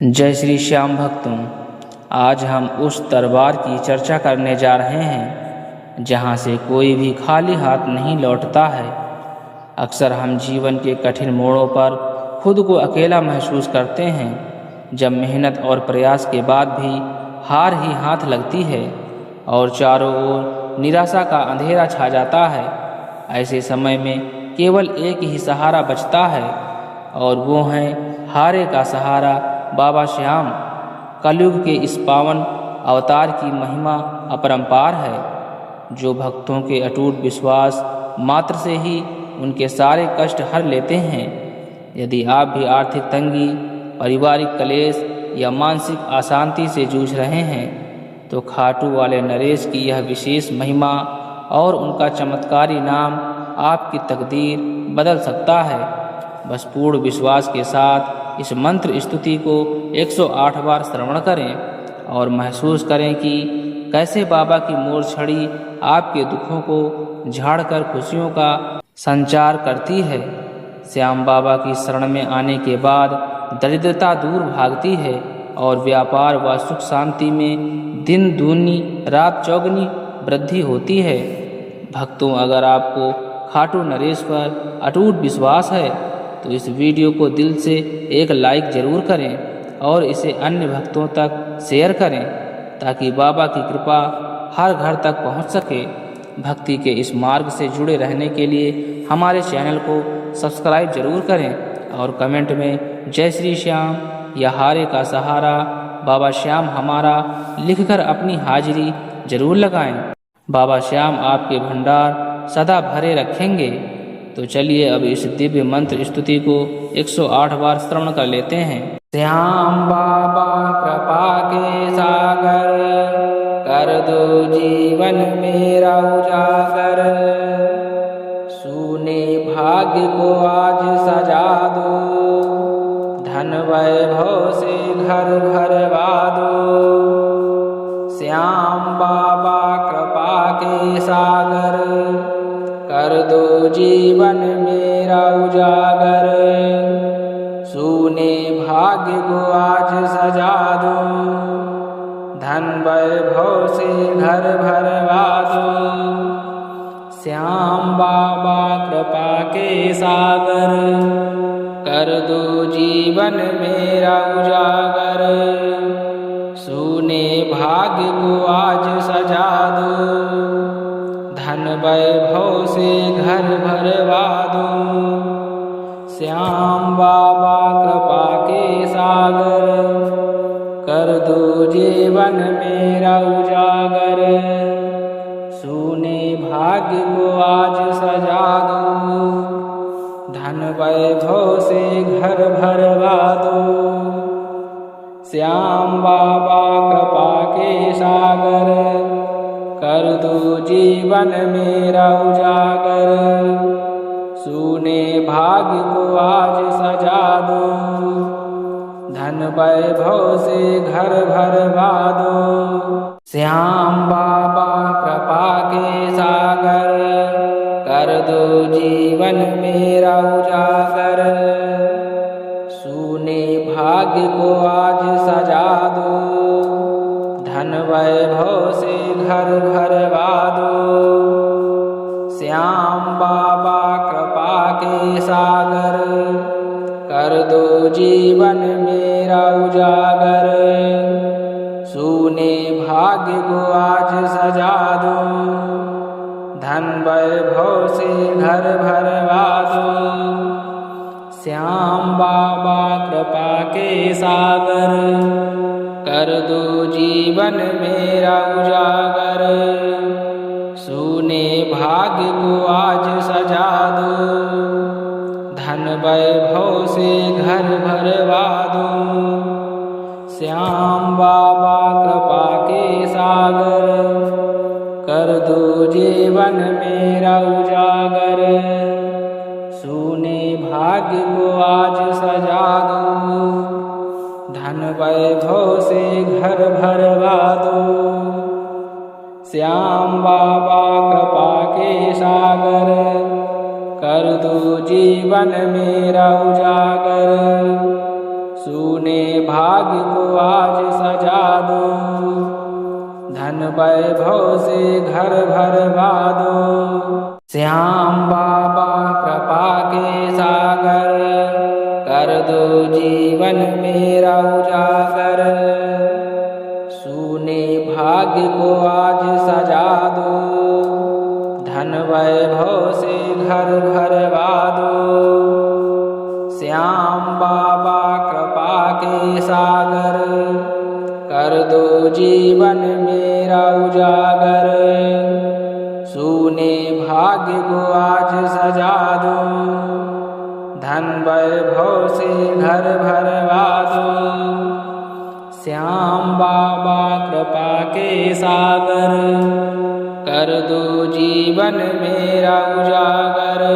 जय श्री श्याम भक्तों, आज हम उस दरबार की चर्चा करने जा रहे हैं जहाँ से कोई भी खाली हाथ नहीं लौटता है। अक्सर हम जीवन के कठिन मोड़ों पर खुद को अकेला महसूस करते हैं, जब मेहनत और प्रयास के बाद भी हार ही हाथ लगती है और चारों ओर निराशा का अंधेरा छा जाता है। ऐसे समय में केवल एक ही सहारा बचता है और वो है हारे का सहारा बाबा श्याम। कलयुग के इस पावन अवतार की महिमा अपरंपार है, जो भक्तों के अटूट विश्वास मात्र से ही उनके सारे कष्ट हर लेते हैं। यदि आप भी आर्थिक तंगी, पारिवारिक क्लेश या मानसिक अशांति से जूझ रहे हैं, तो खाटू वाले नरेश की यह विशेष महिमा और उनका चमत्कारी नाम आपकी तकदीर बदल सकता है। बस पूर्ण विश्वास के साथ इस मंत्र स्तुति को 108 बार श्रवण करें और महसूस करें कि कैसे बाबा की मोर छड़ी आपके दुखों को झाड़कर खुशियों का संचार करती है। श्याम बाबा की शरण में आने के बाद दरिद्रता दूर भागती है और व्यापार व सुख शांति में दिन दूनी रात चौगनी वृद्धि होती है। भक्तों, अगर आपको खाटू नरेश पर अटूट विश्वास है तो इस वीडियो को दिल से एक लाइक ज़रूर करें और इसे अन्य भक्तों तक शेयर करें, ताकि बाबा की कृपा हर घर तक पहुंच सके। भक्ति के इस मार्ग से जुड़े रहने के लिए हमारे चैनल को सब्सक्राइब जरूर करें और कमेंट में जय श्री श्याम या हारे का सहारा बाबा श्याम हमारा लिखकर अपनी हाजिरी जरूर लगाएं। बाबा श्याम आपके भंडार सदा भरे रखेंगे। तो चलिए अब इस दिव्य मंत्र स्तुति को 108 बार श्रवण कर लेते हैं। श्याम बाबा कृपा के सागर, कर दो जीवन मेरा उजागर। सूने भाग्य को आज सजा दो, धन वैभव से घर भरवा दो। श्याम बाबा कृपा के सागर, कर दो जीवन मेरा उजागर। सूने भाग्य को आज सजा दो, धन वैभव से घर भरवा दो। श्याम बाबा कृपा के सागर, कर दो जीवन मेरा उजागर। सूने भाग्य को आज सजा दो, धन वैभव से घर भरवा दो। श्याम बाबा कृपा के सागर, कर दो जीवन मेरा उजागर। सूने भाग्य को आज सजा दो, धन वैभव से घर भरवा दो। श्याम बाबा कृपा के सागर, कर दो जीवन मेरा उजागर। सूने भाग्य को आज सजा दो, धन वैभव से घर भरवा दो। श्याम बाबा कृपा के सागर, कर दो जीवन मेरा उजागर। सूने भाग्य को आज सजा दो, धन वैभव से घर भरवा दो। श्याम बाबा कृपा के सागर, कर दो जीवन मेरा उजागर। सूने भाग्य को आज सजा दो, धन वैभव से घर भरवा दो। श्याम बाबा कृपा के सागर, कर दो जीवन मेरा उजागर। सूने भाग्य को आज सजा दो, धन वैभव से घर भरवा दो। श्याम बाबा कृपा के सागर, कर दो जीवन मेरा उजागर। सूने भाग्य को आज सजा दो, धन वैभव से घर भरवा दो। श्याम बाबा कृपा के सागर, कर दो जीवन मेरा उजागर। सूने भाग्य को आज सजा दो, धन वैभव से घर भरवा दो। श्याम बाबा कृपा के सागर, कर दो जीवन मेरा उजागर। सूने भाग्य को आज सजा दो, धन वैभव से घर भरवा दो। श्याम बाबा कृपा के सागर, कर दो जीवन मेरा उजागर। सूने भाग्य को आज सजा दो, धन वैभव से घर भरवा दो। श्याम बाबा कृपा के सागर, कर दो जीवन मेरा उजागर।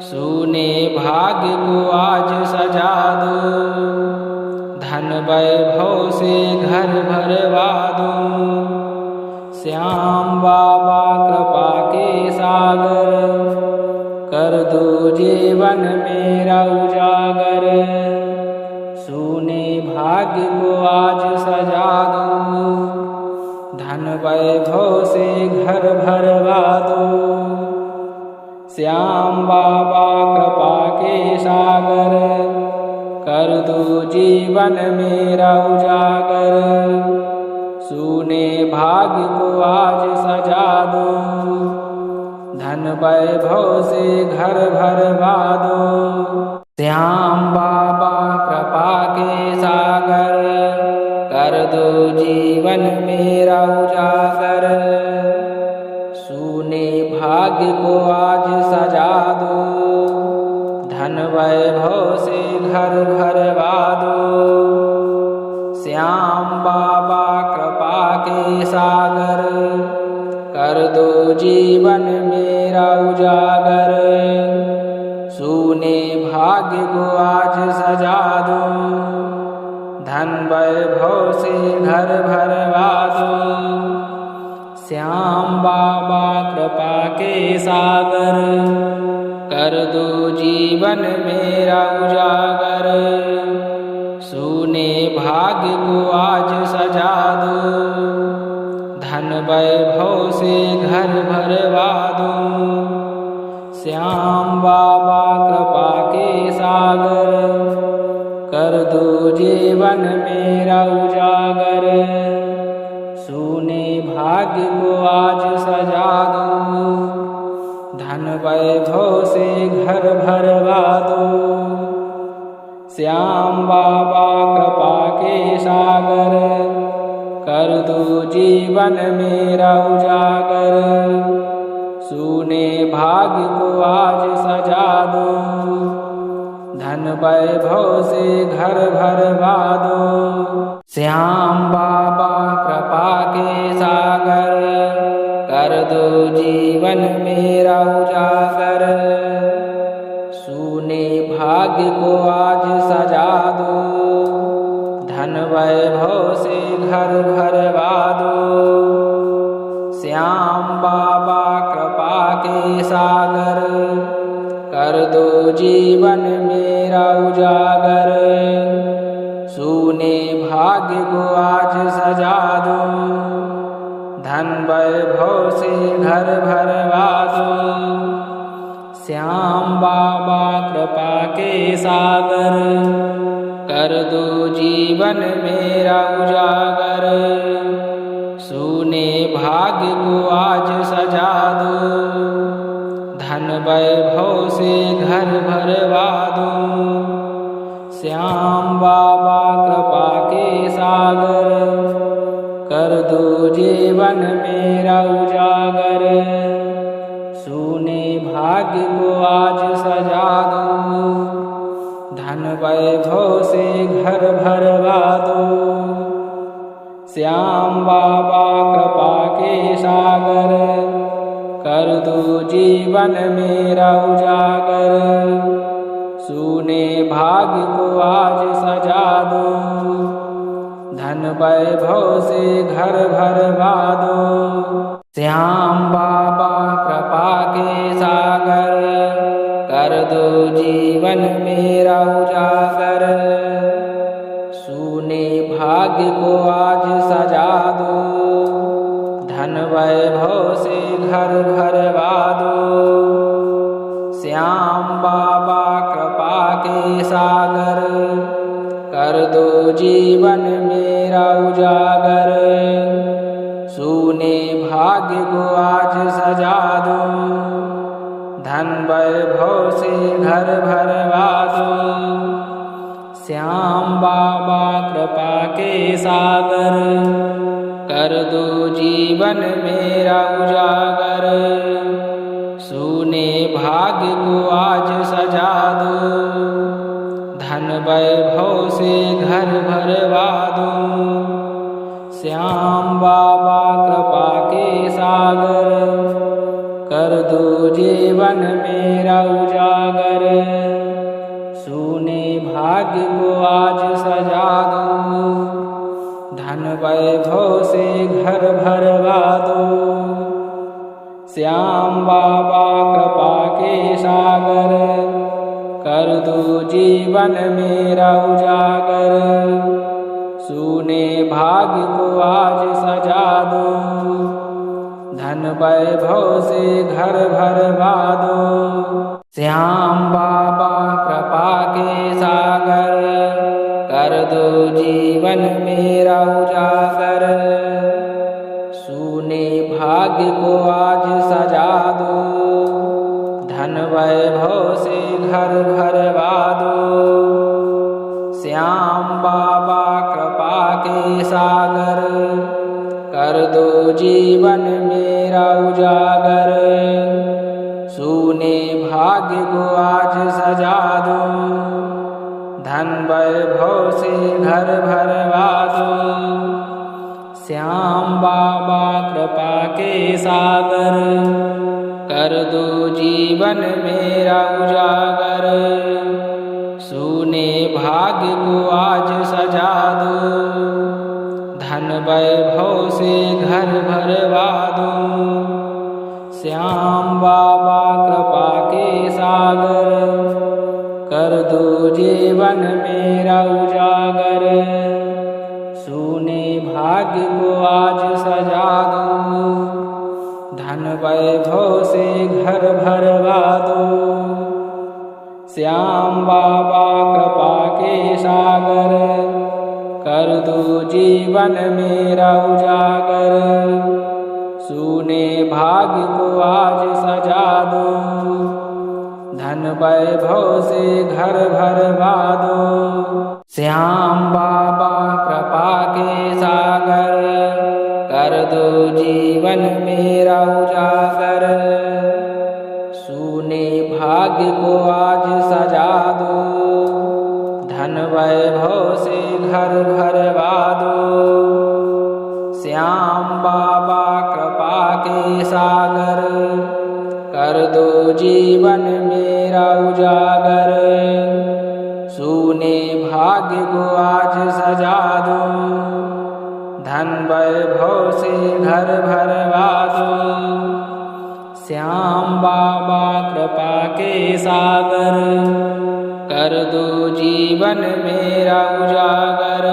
सूने भाग्य को आज सजा दो, धन वैभव से घर भरवा दो। श्याम बाबा कृपा के सागर, कर दो जीवन मेरा उजागर। सूने भाग्य को आज सजा दो, धन वैभव से घर भरवा दो। श्याम बाबा कृपा के सागर, कर दो जीवन मेरा उजागर। सूने भाग्य को आज सजा दो, धन वैभव से घर भरवा दो। श्याम बाबा कृपा के सागर, कर दो जीवन मेरा उजागर। सूने भाग्य को आज सजा दो, धन वैभव से घर भरवा दो। श्याम बाबा कृपा के सागर, कर दो जीवन मेरा उजागर। सूने भाग्य को आज सजा दो, धन वैभव से घर भरवा दो। श्याम बाबा कृपा के सागर, कर दो जीवन मेरा उजागर। सूने भाग्य को आज सजा दो, धन वैभव से घर भरवा दो। श्याम बाबा कृपा के सागर, कर दो जीवन मेरा उजागर। सूने भाग्य को आज सजा दो, धन वैभव से घर भरवा दो। श्याम बाबा कृपा के सागर, कर दो जीवन मेरा उजागर। सूने भाग्य को आज सजा दो, धन वैभव से घर भरवा दो। श्याम बाबा कृपा के सागर, कर दो जीवन मेरा उजागर। सूने भाग्य को आज सजा दो, धन वैभव से घर भरवा दो। श्याम बाबा कृपा के सागर, कर दो जीवन मेरा उजागर। सूने भाग्य को आज सजा दो, धन वैभव से घर भरवा दो। श्याम बाबा कृपा के सागर, कर दो जीवन मेरा उजागर। सूने भाग्य को आज सजा दो, धन वैभव से घर भरवा दो। श्याम बाबा कृपा के सागर, कर दो जीवन मेरा उजागर। सूने भाग्य को आज सजा दो, धन वैभव से घर भरवा दो। श्याम बाबा कृपा के सागर, कर दो जीवन मेरा उजागर। सूने भाग्य को आज सजा दो, धन वैभव से घर भरवा दो। श्याम बाबा कृपा के सागर, कर दो जीवन मेरा उजागर। सूने भाग्य को आज सजा दो, धन वैभव से घर भरवा दो। श्याम बाबा कृपा के सागर, कर दो जीवन मेरा उजागर। सूने भाग्य को आज सजा दो, धन वैभव से घर भरवा दो। श्याम बाबा कृपा के सागर, कर दो जीवन मेरा उजागर। सूने भाग्य को आज सजा दो, धन वैभव से घर भरवा दो। श्याम बाबा कृपा के सागर, कर दो जीवन मेरा उजागर। सूने भाग्य को आज सजा दो, धन वैभव से घर भरवा दो। श्याम बाबा कृपा के सागर, कर दो जीवन मेरा उजागर। सूने भाग्य को आज सजा दो, धन वैभव से घर भरवा दो। श्याम बाबा कृपा के सागर, कर दो जीवन मेरा उजागर। सूने भाग्य को आज सजा दो, धन वैभव से घर भरवा दो। श्याम बाबा कृपा के सागर, कर दो जीवन मेरा उजागर। सूने भाग्य को आज सजा दो, धन वैभव से घर भरवा दो। श्याम बाबा कृपा के सागर, कर दो जीवन मेरा उजागर। सूने भाग्य को आज सजा दो, धन वैभव से घर भरवा दो। श्याम बाबा कृपा के सागर, कर दो जीवन मेरा उजागर। सूने भाग्य को आज सजा दो, धन वैभव से घर भरवा दो। श्याम बाबा कृपा के सागर, कर दो जीवन मेरा उजागर। सूने भाग्य को आज सजा दो, धन वैभव से घर भरवा दो। श्याम बाबा कृपा के सागर, कर दो जीवन मेरा उजागर। सूने भाग्य को आज सजा दो, धन वैभव से घर भरवा दो। श्याम बाबा कृपा के सागर, कर दो जीवन मेरा उजागर। सूने भाग्य को आज सजा दो, धन वैभव से घर भरवा दो। श्याम बाबा कृपा के सागर, कर दो जीवन मेरा उजागर।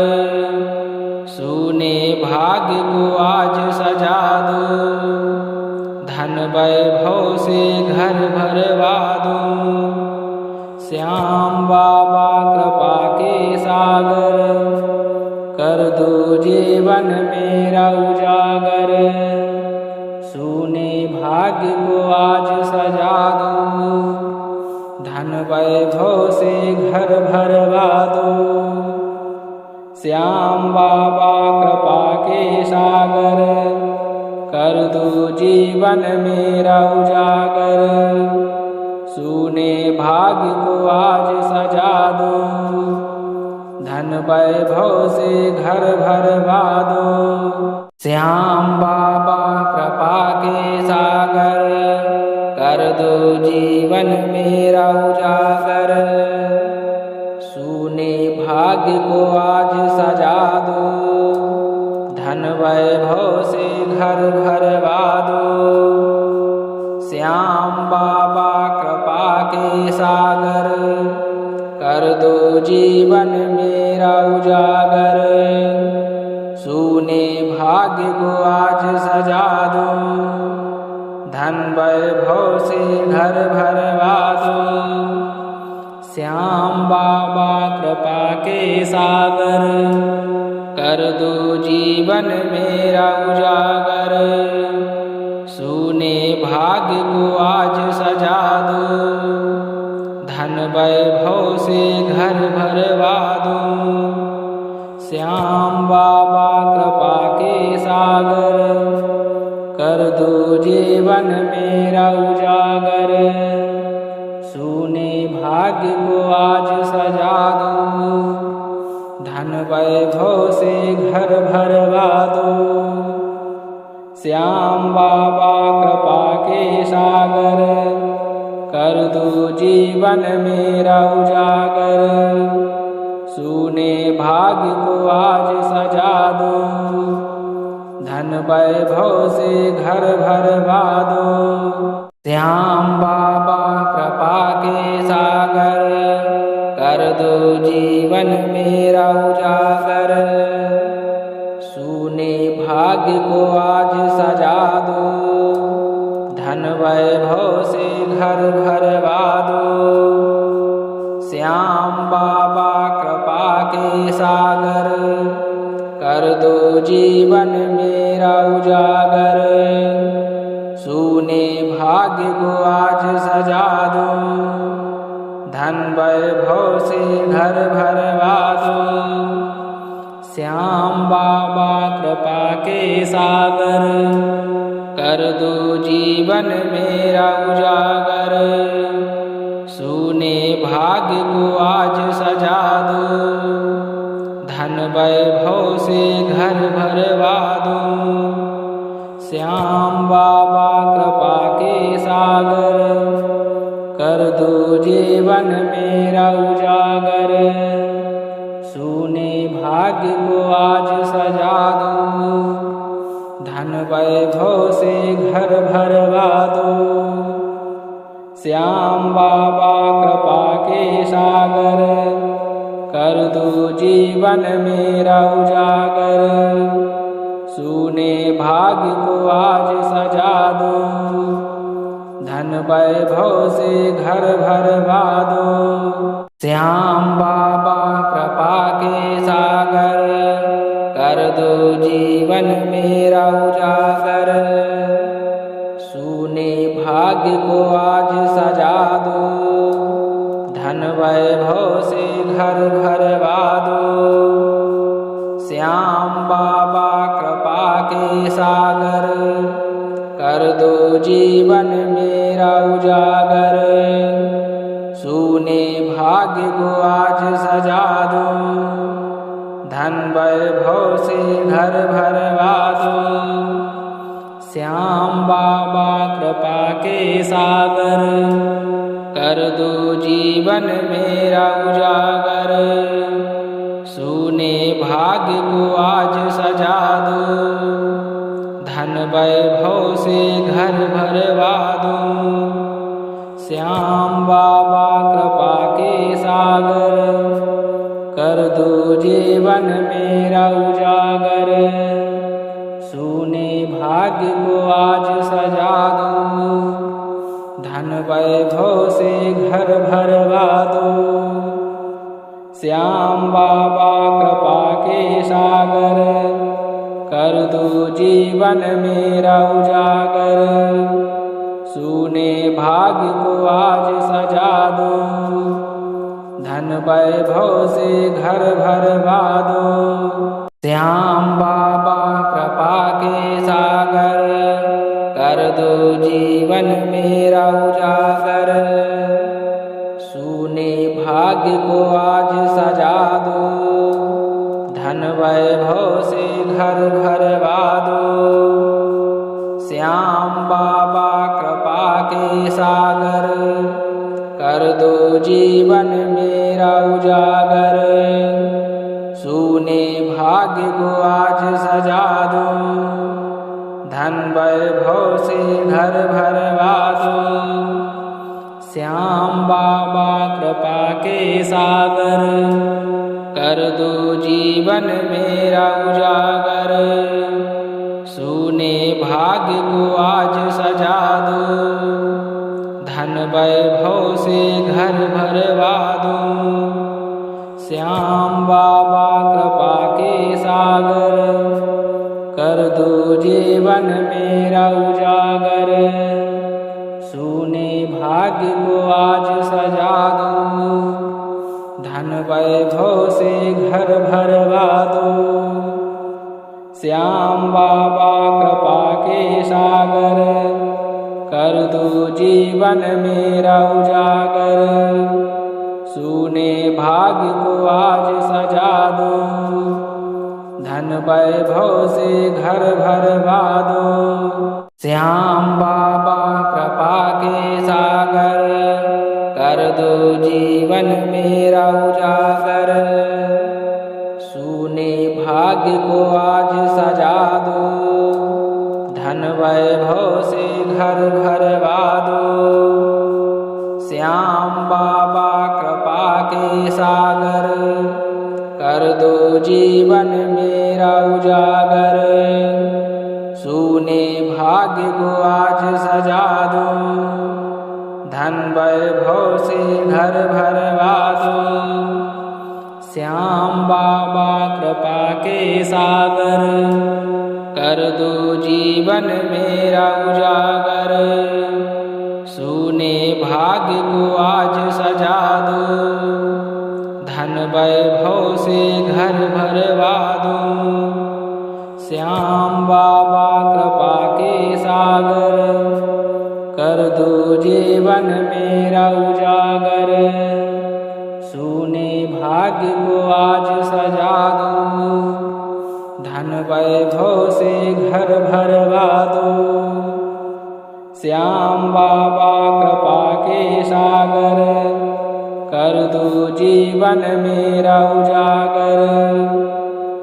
सूने भाग्य को आज सजा दो, धन वैभव से घर भरवा दो। श्याम बाबा कृपा के सागर, कर दो जीवन मेरा उजागर। सूने भाग्य को आज सजा दो, धन वैभव से घर भरवा दो। श्याम बाबा कृपा के सागर, कर दो जीवन मेरा उजागर। सूने भाग्य को आज सजा दो, धन वैभव से घर भरवा दो। श्याम बाबा कृपा के सागर, कर दो जीवन मेरा उजागर। सूने भाग्य को आज सजा दो, धन वैभव से घर भरवा दो। श्याम बाबा कृपा के सागर, कर दो जीवन मेरा उजागर। भाग्य को आज सजा दो, धन वैभव से घर भरवा दो। श्याम बाबा कृपा के सागर, कर दो जीवन मेरा उजागर। सूने भाग्य को आज सजा दो, धन वैभव से घर भरवा दो। श्याम बाबा कृपा के सागर, कर दो जीवन मेरा उजागर। सूने भाग्य को आज सजा दो, धन वैभव से घर भरवा दो। श्याम बाबा कृपा के सागर, कर दो जीवन मेरा उजागर। सूने भाग्य को आज सजा दो, धन वैभव से घर भरवा दो। श्याम बाबा कृपा के सागर, कर दो जीवन मेरा उजागर। सूने भाग्य को आज सजा दो, धन वैभव से घर भरवा दो। श्याम बाबा कृपा के सागर, कर दो जीवन मेरा उजागर। सूने भाग्य को आज सजा दो, धन वैभव से घर भरवा दो। श्याम बाबा कृपा के सागर, कर दो जीवन मेरा उजागर। सूने भाग्य को आज सजा दो, धन वैभव से घर भरवा दो। श्याम बाबा कृपा के सागर, कर दो जीवन मेरा उजागर। सूने भाग्य को आज सजा दो, धन वैभव से घर भरवा दो। श्याम बाबा कृपा के सागर, कर दो जीवन मेरा उजागर। सूने भाग्य को आज सजा दो, धन वैभव से घर भरवा दो। श्याम बाबा कृपा के सागर, कर दो जीवन मेरा उजागर। सूने भाग्य को आज सजा दो, धन वैभव से घर भरवा दो। श्याम बाबा कृपा के सागर, कर दो जीवन मेरा उजागर। सूने भाग्य को आज सजा दो, धन वैभव से घर भरवा दो। श्याम बाबा कृपा के सागर, कर दो जीवन मेरा उजागर। सूने भाग्य को आज सजा दो, धन वैभव से घर भरवा दो। श्याम बाबा कृपा के सागर, कर दो जीवन मेरा उजागर। सूने भाग्य को आज सजा दो, धन वैभव से घर भरवा दो। श्याम बाबा कृपा के सागर, कर दो जीवन मेरा उजागर। सूने भाग्य को आज सजा दो, धन वैभव से घर भरवा दो। श्याम बाबा कृपा के सागर, कर दो जीवन मेरा उजागर। सूने भाग्य को आज सजा दो, धन वैभव से घर भरवा दो। श्याम बाबा कृपा के सागर, कर दो जीवन मेरा उजागर। सूने भाग्य को आज सजा दो, धन वैभव से घर भरवा दो। श्याम बाबा कृपा के सागर, कर दो जीवन मेरा उजागर। भाग्य को आज सजा दो, धन वैभव से घर भरवा दो। श्याम बाबा कृपा के सागर, कर दो जीवन मेरा उजागर। सूने भाग्य को आज सजा दो, धन वैभव से घर भरवा दो। श्याम बाबा कृपा के सागर, कर दो जीवन मेरा उजागर। सूने भाग्य को आज सजा दो, धन वैभव से घर भरवा दो। श्याम बाबा कृपा के सागर, कर दो जीवन मेरा उजागर। सूने भाग्य को आज सजा दो, धन वैभव से घर भरवा दो। श्याम बाबा कृपा के सागर, कर दो जीवन मेरा उजागर। सूने भाग्य को आज सजा दो, धन वैभव से घर भरवा दो। श्याम बाबा कृपा के सागर, कर दो जीवन मेरा उजागर। सूने भाग्य को आज सजा दो, धन वैभव से घर भरवा दो। श्याम बाबा कृपा के सागर, कर दो जीवन मेरा उजागर। सूने भाग्य को आज सजा दो, धन वैभव से घर भरवा दो। श्याम बाबा कृपा के सागर, कर दो जीवन मेरा उजागर।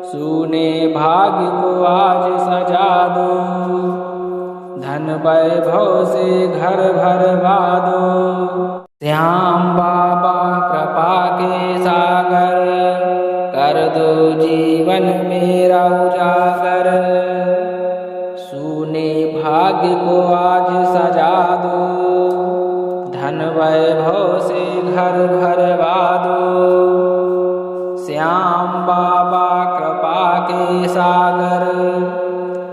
सूने भाग्य को आज सजा दो, धन वैभव से घर भरवा दो। श्याम बाबा कृपा के सागर, कर दो जीवन मेरा उजागर। सूने भाग्य को आज सजा दो, धन वैभव से घर भरवा दो। श्याम बाबा कृपा के सागर,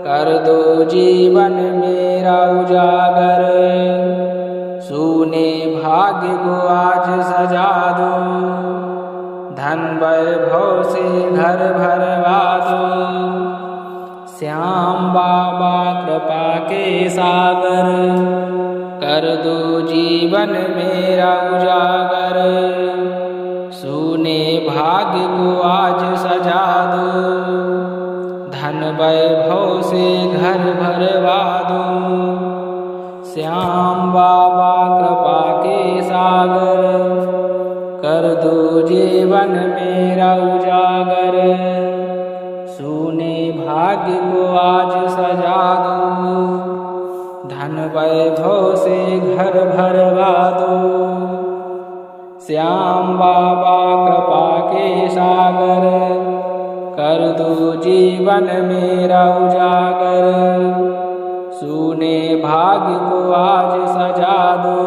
कर दो जीवन मेरा उजागर। सूने भाग्य को आज सजा दो, धन वैभव से घर भरवा दो। श्याम बाबा कृपा के सागर, कर दो जीवन मेरा उजागर। सूने भाग्य को आज सजा दो, धन वैभव से घर भरवा दो। श्याम बाबा कृपा के सागर, कर दो जीवन मेरा उजागर। सूने भाग्य को आज सजा दो, धन वैभव से घर भरवा दो। श्याम बाबा कृपा के सागर, कर दो जीवन मेरा उजागर। सूने भाग्य को आज सजा दो,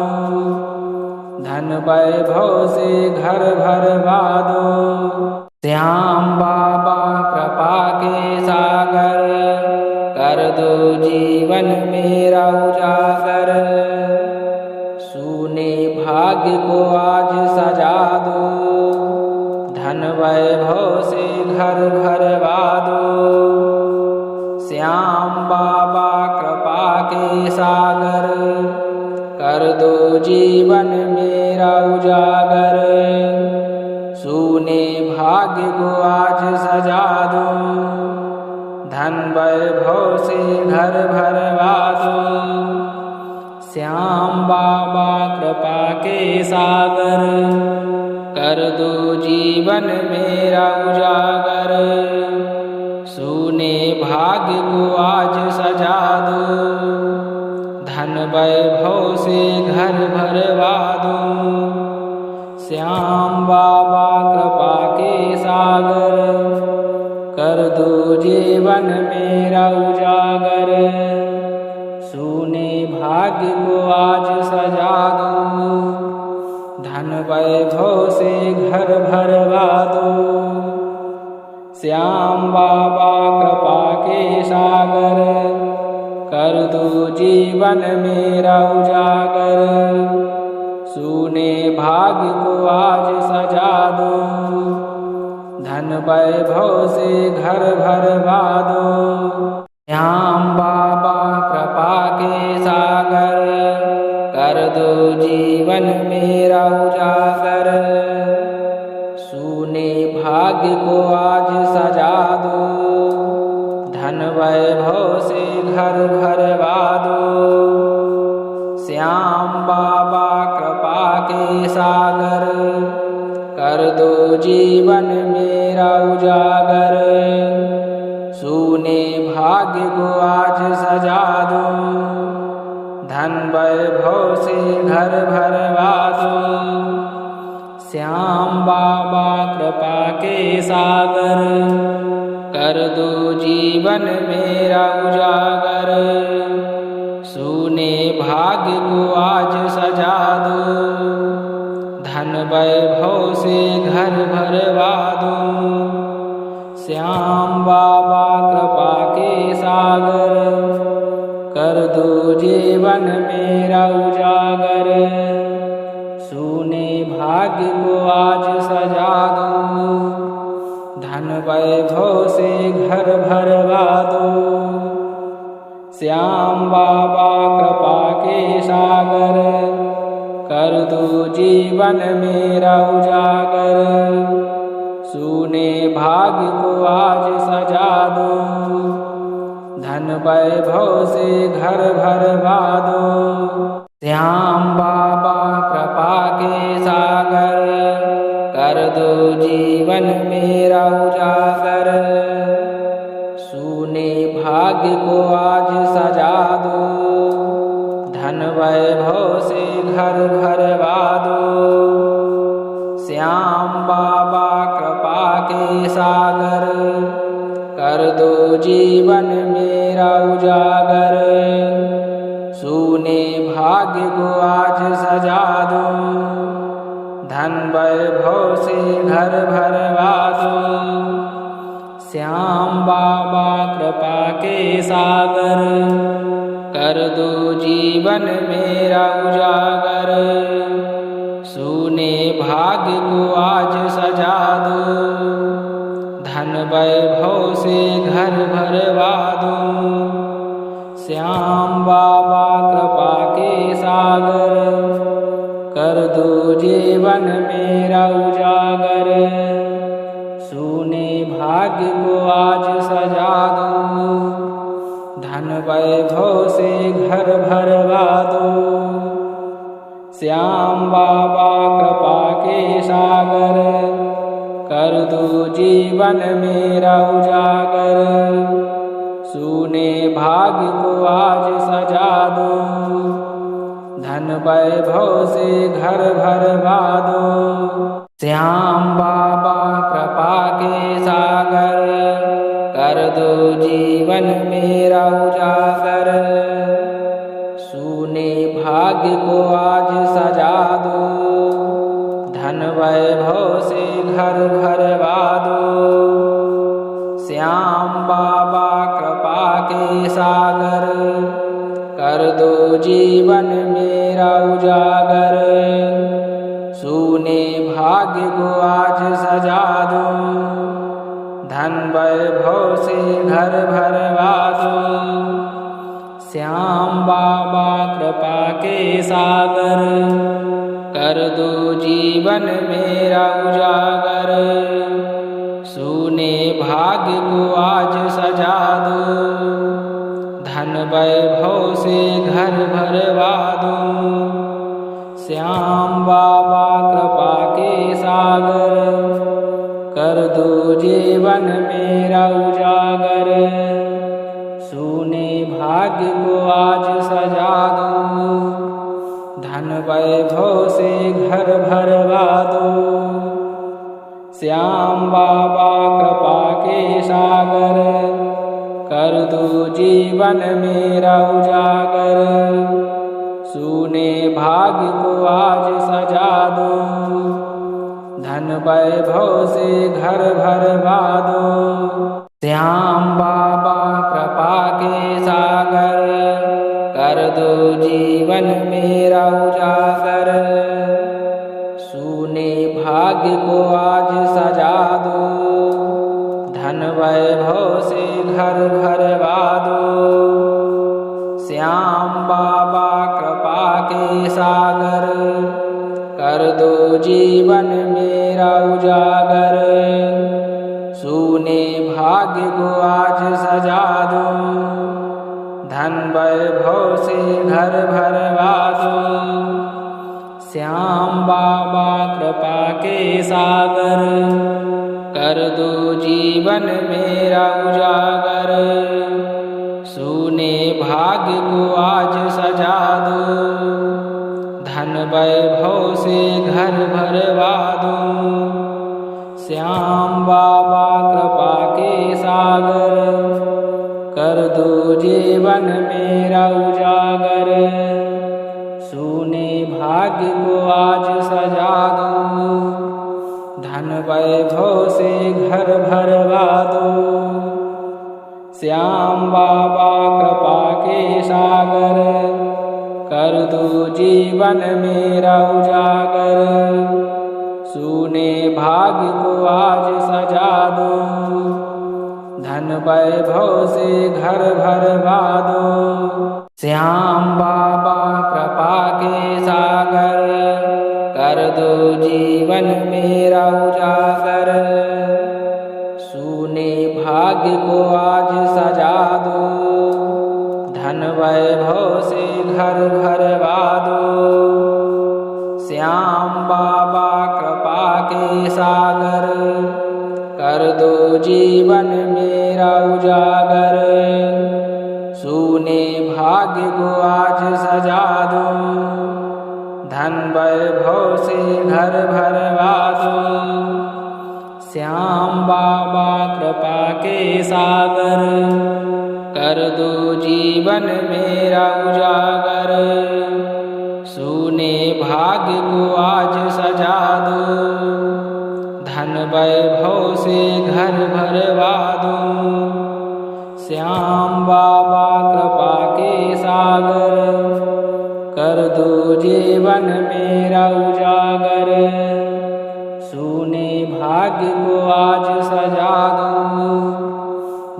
धन वैभव से घर भरवा दो। श्याम बाबा कृपा के सागर, कर दो जीवन मेरा उजागर। सूने भाग्य को आज सजा दो, धन वैभव से घर भरवा दो। श्याम बाबा कृपा के सागर, कर दो जीवन मेरा उजागर। सूने भाग्य को आज सजा दो, धन वैभव से घर भरवा दो। श्याम बाबा कृपा के सागर, कर दो जीवन मेरा उजागर। सूने भाग्य को आज सजा दो, धन वैभव से घर भरवा दो। श्याम बाबा कृपा के सागर, कर दो जीवन मेरा उजागर। भाग्य को आज सजा दो, धन वैभव से घर भरवा दो। श्याम बाबा कृपा के सागर, कर दो जीवन मेरा उजागर। सूने भाग्य को आज सजा दो, धन वैभव से घर भरवा दो। श्याम बाबा कृपा के सागर, कर दो जीवन मेरा उजागर। सूने भाग्य को आज सजा दो, धन वैभव से घर भरवा दो। श्याम बाबा कृपा के सागर, कर दो जीवन मेरा उजागर। सूने भाग्य को आज सजा दो, धन वैभव से घर भरवा दो। श्याम बाबा कृपा के सागर, कर दो जीवन मेरा उजागर। सूने भाग्य को आज सजा दो, धन वैभव से घर भरवा दो। श्याम बाबा कृपा के सागर, कर दो जीवन मेरा उजागर। सूने भाग्य को आज सजा दो, धन वैभव से घर भरवा दो। श्याम बाबा कृपा के सागर, कर दो जीवन मेरा उजागर। सूने भाग्य को आज सजा दो, धन वैभव से घर भरवा दो। श्याम बाबा कृपा के सागर, कर दो जीवन मेरा उजागर। सूने भाग्य को आज सजा दो, धन वैभव से घर भरवा दो। श्याम बाबा कृपा के सागर, कर दो जीवन मेरा उजागर। सूने भाग्य को आज सजा दो, धन वैभव से घर भरवा दो। श्याम बाबा कृपा के सागर, कर दो जीवन मेरा उजागर। सूने भाग्य को आज सजा दो, धन वैभव से घर भरवा दो। श्याम बाबा कृपा के सागर, कर दो जीवन मेरा उजागर। सूने भाग्य को आज सजा दो, धन वैभव से घर भरवा दो। श्याम बाबा कृपा के सागर, कर दो जीवन मेरा उजागर। सूने भाग्य को आज सजा दो, धन वैभव से घर भरवा दो। श्याम बाबा कृपा के सागर, कर दो जीवन मेरा उजागर। सूने भाग्य को आज सजा दो, धन वैभव से घर भरवा दो। श्याम बाबा कृपा के सागर, कर दो जीवन मेरा उजागर। सूने भाग्य को आज सजा दो, धन वैभव से घर भरवा दो। श्याम बाबा कृपा के सागर, कर दो जीवन मेरा उजागर। सूने भाग्य को आज सजा दो, धन वैभव से घर भरवा दो। श्याम बाबा कृपा के सागर, कर दो जीवन मेरा उजागर। सूने भाग्य को आज सजा दो, धन वैभव से घर भरवा दो। श्याम बाबा कृपा के सागर, कर दो जीवन मेरा उजागर। सूने भाग्य को आज सजा दो, धन वैभव से घर भरवा दो। श्याम बाबा कृपा के सागर, कर दो जीवन मेरा उजागर। सूने भाग्य को आज सजा दो, धन वैभव से घर भरवा दो। श्याम बाबा कृपा के सागर, कर दो जीवन मेरा उजागर। सूने भाग्य को आज सजा दो, धन वैभव से घर भरवा दो। श्याम बाबा कृपा के सागर, कर दो जीवन मेरा उजागर। सूने भाग्य को आज सजा दो, धन वैभव से घर भरवा दो। श्याम बाबा कृपा के सागर, कर दो जीवन मेरा उजागर। सूने भाग्य को आज सजा दो, धन वैभव से घर भरवा दो। श्याम बाबा कृपा के सागर, कर दो जीवन मेरा उजागर। सूने भाग्य को आज सजा दो, धन वैभव से घर भरवा दो। श्याम बाबा कृपा के सागर, कर दो जीवन मेरा उजागर। सूने भाग्य को आज सजा दो, धन वैभव से घर भरवा दो। श्याम बाबा कृपा के सागर, कर दो जीवन मेरा उजागर। सूने भाग्य को आज सजा दो, धन वैभव से घर भरवा दो। श्याम बाबा कृपा के सागर, कर दो जीवन मेरा उजागर। सूने भाग्य को आज सजा दो, धन वैभव से घर भरवा दो। श्याम बाबा कृपा के सागर, कर दो जीवन मेरा उजागर। सूने भाग्य को आज सजा दो, धन वैभव से घर भरवा दो। श्याम बाबा कृपा के सागर, कर दो जीवन मेरा उजागर। सूने भाग्य को आज सजा दो,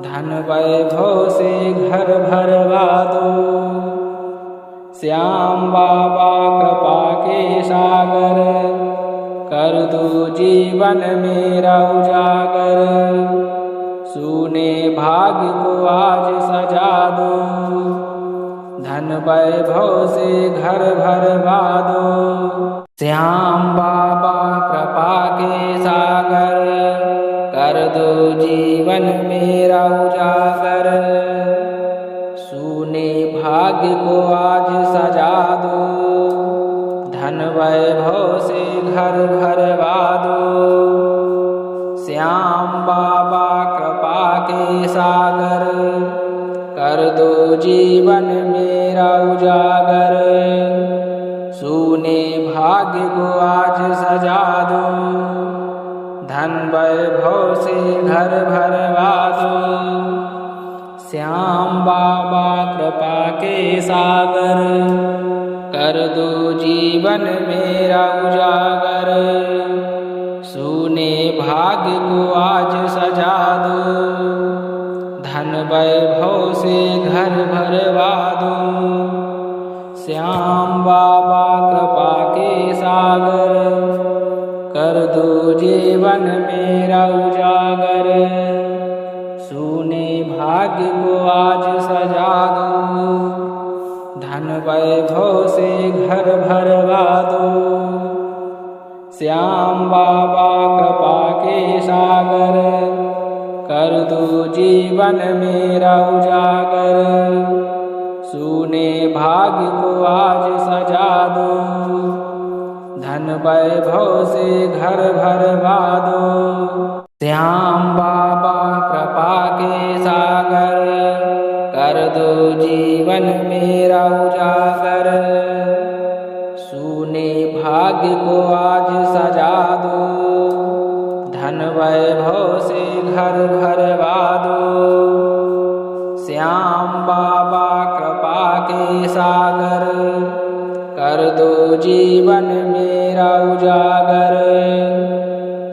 धन वैभव से घर भरवा दो। श्याम बाबा कृपा के सागर, कर दो जीवन मेरा उजागर। सूने भाग्य को आज सजा दो, धन वैभव से घर भरवा दो। श्याम बाबा कृपा के सागर, कर दो जीवन मेरा उजागर। सूने भाग्य को आज सजा दो, धन वैभव से घर भरवा दो। श्याम बाबा कृपा के सागर, कर दो जीवन मेरा उजागर। सूने भाग्य को आज सजा दो, धन वैभव से घर भरवा दो। श्याम बाबा कृपा के सागर, कर दो जीवन मेरा उजागर। सूने भाग्य को आज सजा दो, धन वैभव से घर भरवा दो। श्याम बाबा कृपा के सागर, कर दो जीवन मेरा उजागर। सूने भाग्य को आज सजा दो, धन वैभव से घर भरवा दो। श्याम बाबा कृपा के सागर, कर दो जीवन मेरा उजागर। सूने भाग्य को आज सजा दो, धन वैभव से घर भरवा दो। श्याम बाबा कृपा के सागर, कर दो जीवन मेरा उजागर। सूने भाग्य को आज सजा दो, धन वैभव से घर भरवा दो। श्याम बाबा कृपा के सागर, कर दो जीवन मेरा उजागर। भाग्य को आज सजा दो, धन वैभव से घर भरवा दो। श्याम बाबा कृपा के सागर, कर दो जीवन मेरा उजागर।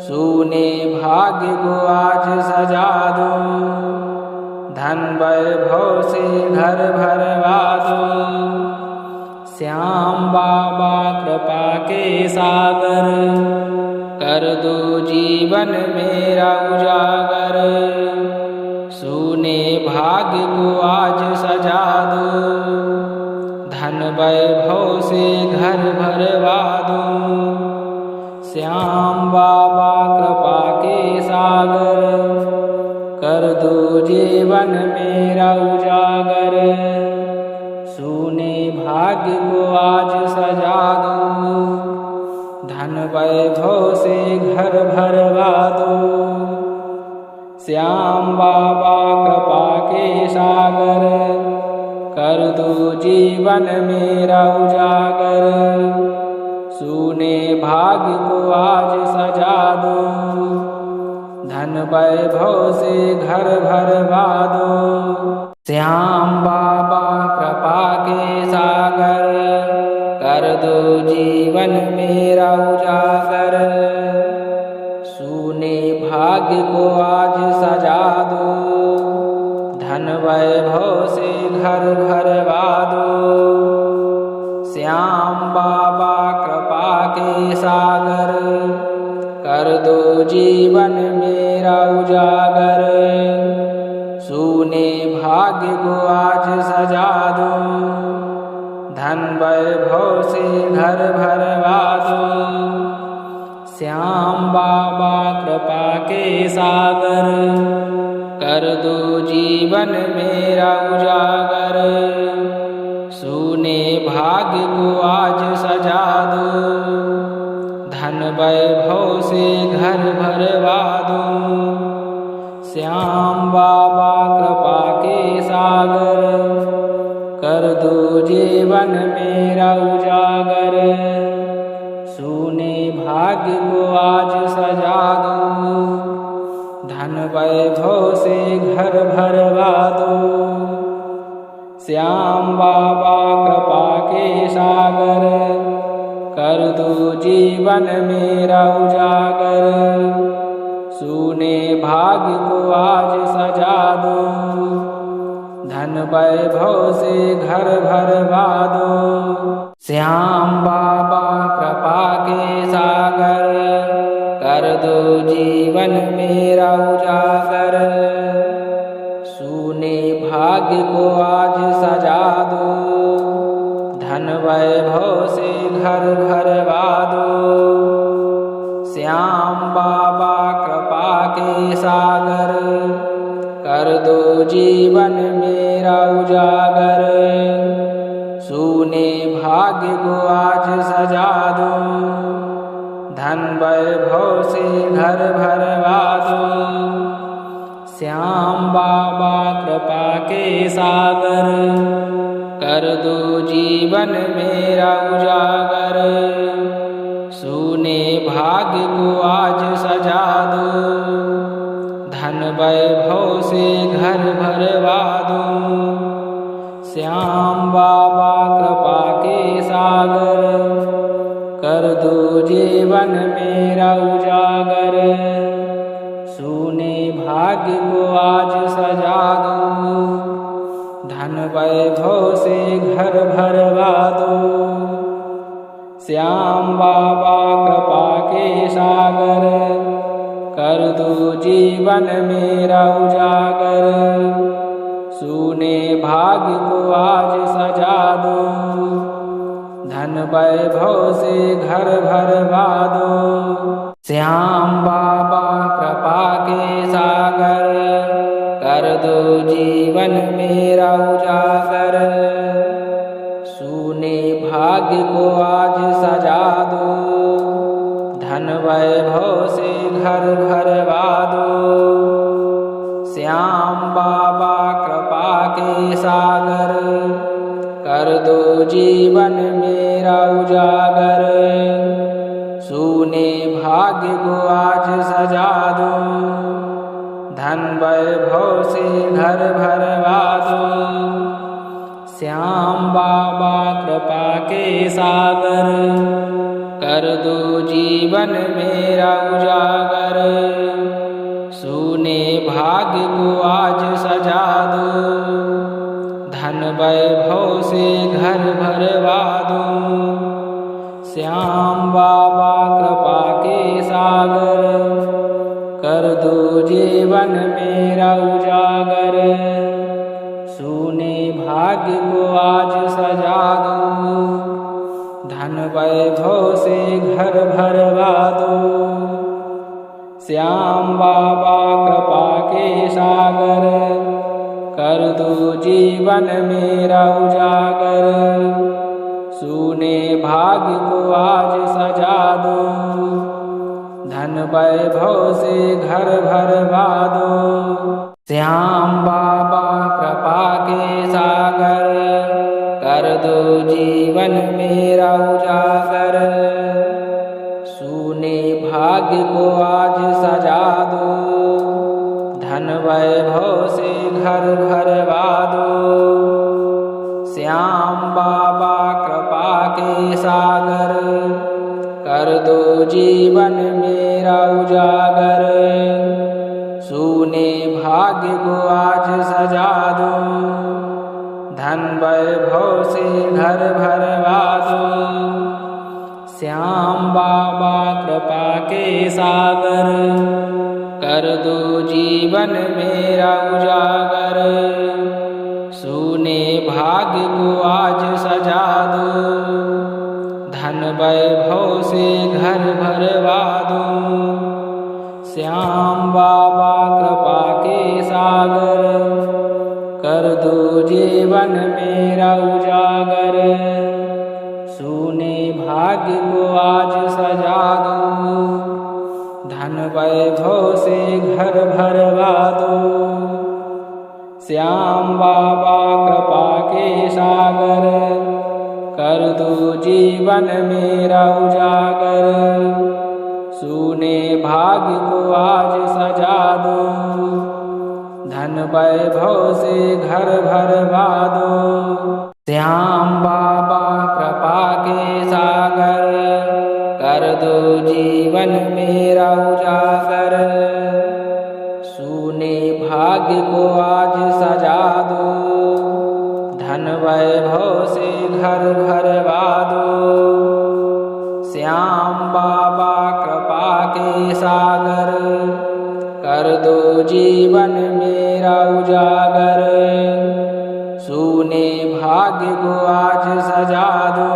सूने भाग्य को आज सजा दो, धन वैभव से घर भरवा दो। श्याम बाबा कृपा के सागर, कर दो जीवन मेरा उजागर। सूने भाग्य को आज सजा दो, धन वैभव से घर भरवा दो। श्याम बाबा कृपा के सागर, कर दो जीवन मेरा उजागर। सूने भाग्य को आज सजा दो, धन वैभव से घर भरवा दो। श्याम बाबा कृपा के सागर, कर दो जीवन मेरा उजागर। सूने भाग्य को आज सजा दो, धन वैभव से घर भरवा दो। श्याम बाबा कृपा के सागर, कर दो जीवन मेरा उजागर। सूने भाग्य को आज सजा दो, धन वैभव से घर भरवा दो। श्याम बाबा कृपा के सागर, कर दो जीवन मेरा उजागर। सूने भाग्य को आज सजा दो, धन वैभव से घर भरवा दो। श्याम बाबा कृपा के सागर, कर दो जीवन मेरा उजागर। सूने भाग्य को आज सजा दो, धन वैभव से घर भरवा दो। श्याम बाबा कृपा के सागर, कर दो जीवन मेरा उजागर। सूने भाग्य को आज सजा दो, धन वैभव से घर भरवा दो। श्याम बाबा कृपा के सागर, कर दो जीवन मेरा उजागर। सूने भाग्य को आज सजा दो, धन वैभव से घर भरवा दो। श्याम बाबा कृपा के सागर, कर दो जीवन मेरा उजागर। सूने भाग्य को आज सजा दो, धन वैभव से घर भरवा दो। श्याम बाबा कृपा के सागर, कर दो जीवन मेरा उजागर। सूने भाग्य को आज सजा दो, धन वैभव से घर भरवा दो। श्याम बाबा कृपा के सागर, कर दो जीवन मेरा उजागर। सूने भाग्य को आज सजा दो, धन वैभव से घर भरवा दो। श्याम बाबा कृपा के सागर, कर दो जीवन मेरा उजागर। सूने भाग्य को आज सजा दो, धन वैभव से घर भरवा दो। श्याम बाबा कृपा के सागर, कर दो जीवन मेरा उजागर। सूने भाग्य को आज सजा दो, धन वैभव से घर भरवा दो। श्याम बाबा कृपा के सागर, कर दो जीवन मेरा उजागर। सूने भाग्य को आज सजा दो, धन वैभव से घर भरवा दो। श्याम बाबा कृपा के सागर, कर दो जीवन मेरा उजागर। भाग्य को आज सजा दो, धन वैभव से घर भरवा दो। श्याम बाबा कृपा के सागर, कर दो जीवन मेरा उजागर। सूने भाग्य को आज सजा दो, धन वैभव से घर भरवा दो। श्याम बाबा कृपा के सागर, कर दो जीवन मेरा उजागर। सूने भाग्य को आज सजा दो, धन वैभव से घर भरवा दो। श्याम बाबा कृपा के सागर, कर दो जीवन मेरा उजागर। सूने भाग्य को आज सजा दो, धन वैभव से घर भरवा दो। श्याम बाबा कृपा के सागर, कर दो जीवन मेरा उजागर। सूने भाग्य को आज सजा दो, धन वैभव से घर भरवा दो। श्याम बाबा कृपा के सागर, कर दो जीवन मेरा उजागर। सूने भाग्य को आज सजा दो, धन वैभव से घर भरवा दो। श्याम बाबा कृपा के सागर, कर दो जीवन मेरा उजागर। सूने भाग्य को आज सजा दो, धन वैभव से घर भरवा दो। श्याम बाबा कृपा के सागर, कर दो जीवन मेरा उजागर। सूने भाग्य को आज सजा दो, धन वैभव से घर भरवा दो। श्याम बाबा कृपा के सागर, कर दो जीवन मेरा उजागर। सूने भाग्य को आज सजा दो, धन वैभव से घर भरवा दो। श्याम बाबा कृपा के सागर, कर दो जीवन मेरा उजागर। सूने भाग्य को आज सजा दो, धन वैभव से घर भरवा दो। श्याम बाबा कृपा के सागर, कर दो जीवन मेरा उजागर। सूने भाग्य को आज सजा दो,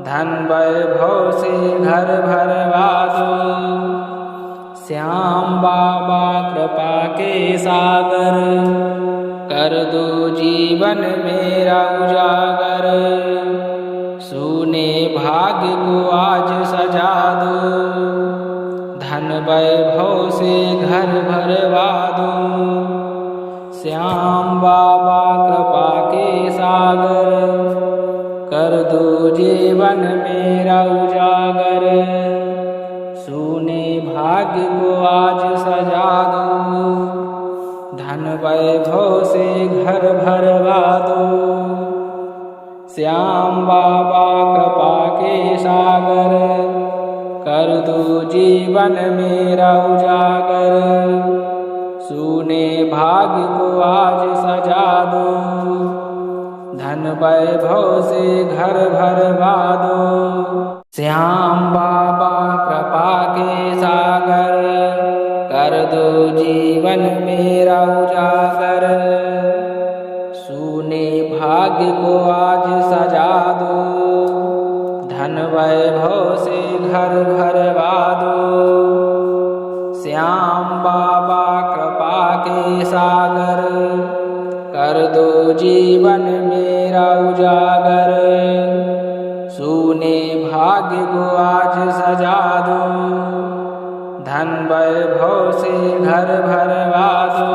धन वैभव से घर भरवा दो। श्याम बाबा कृपा के सागर, कर दो जीवन मेरा उजागर। सूने भाग्य को आज सजा दो, धन वैभव से घर भरवा दो। श्याम बाबा कृपा के सागर, कर दो जीवन मेरा उजागर। सूने भाग्य को आज सजा दो, धन वैभव से घर भरवा दो। श्याम बाबा कृपा के सागर, कर दो जीवन मेरा उजागर। सूने भाग्य को आज सजा दो, धन वैभव से घर भरवा दो। श्याम बाबा कृपा के सागर, कर दो जीवन मेरा उजागर। सूने भाग्य को आज सजा दो, धन वैभव से घर भरवा दो। श्याम बाबा कृपा के सागर, कर दो जीवन मेरा उजागर। सूने भाग्य को आज सजा दो, धन वैभव से घर भरवा दो।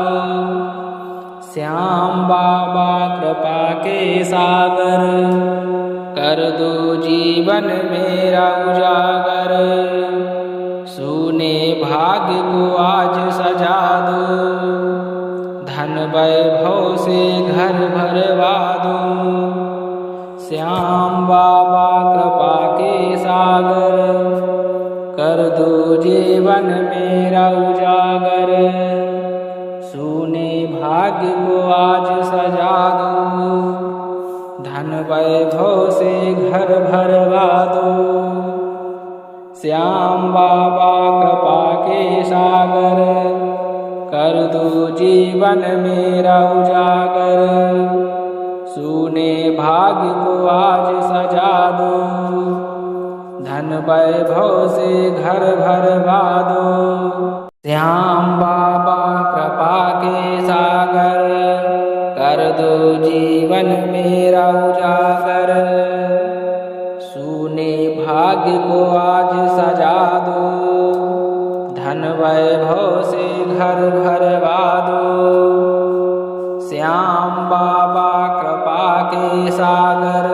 श्याम बाबा कृपा के सागर, कर दो जीवन मेरा उजागर। भाग्य को आज सजा दो, धन वैभव से घर भरवा दो। श्याम बाबा कृपा के सागर, कर दो जीवन मेरा उजागर। सूने भाग्य को आज सजा दो, धन वैभव से घर भरवा दो। श्याम बाबा कृपा के सागर, कर दो जीवन मेरा उजागर। सूने भाग्य को आज सजा दो, धन वैभव से घर भरवा दो। श्याम बाबा कृपा के सागर, कर दो जीवन मेरा उजागर। सूने भाग्य को आज सजा दो, धन वैभव से घर भरवा दो। श्याम बाबा कृपा के सागर,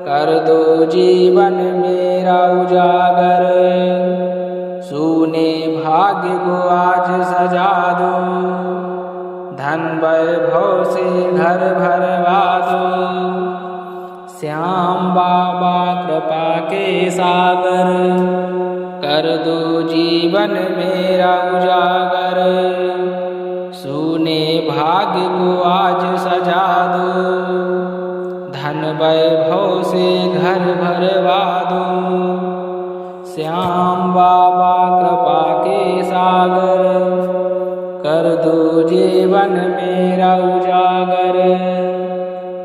कर दो जीवन मेरा उजागर। सूने भाग्य को आज सजा दो, धन वैभव से घर भरवा दो। श्याम बाबा कृपा के सागर, कर दो जीवन मेरा उजागर। सूने भाग्य को आज सजा दो, धन वैभव से घर भरवा दो। श्याम बाबा कृपा के सागर, कर दो जीवन मेरा उजागर।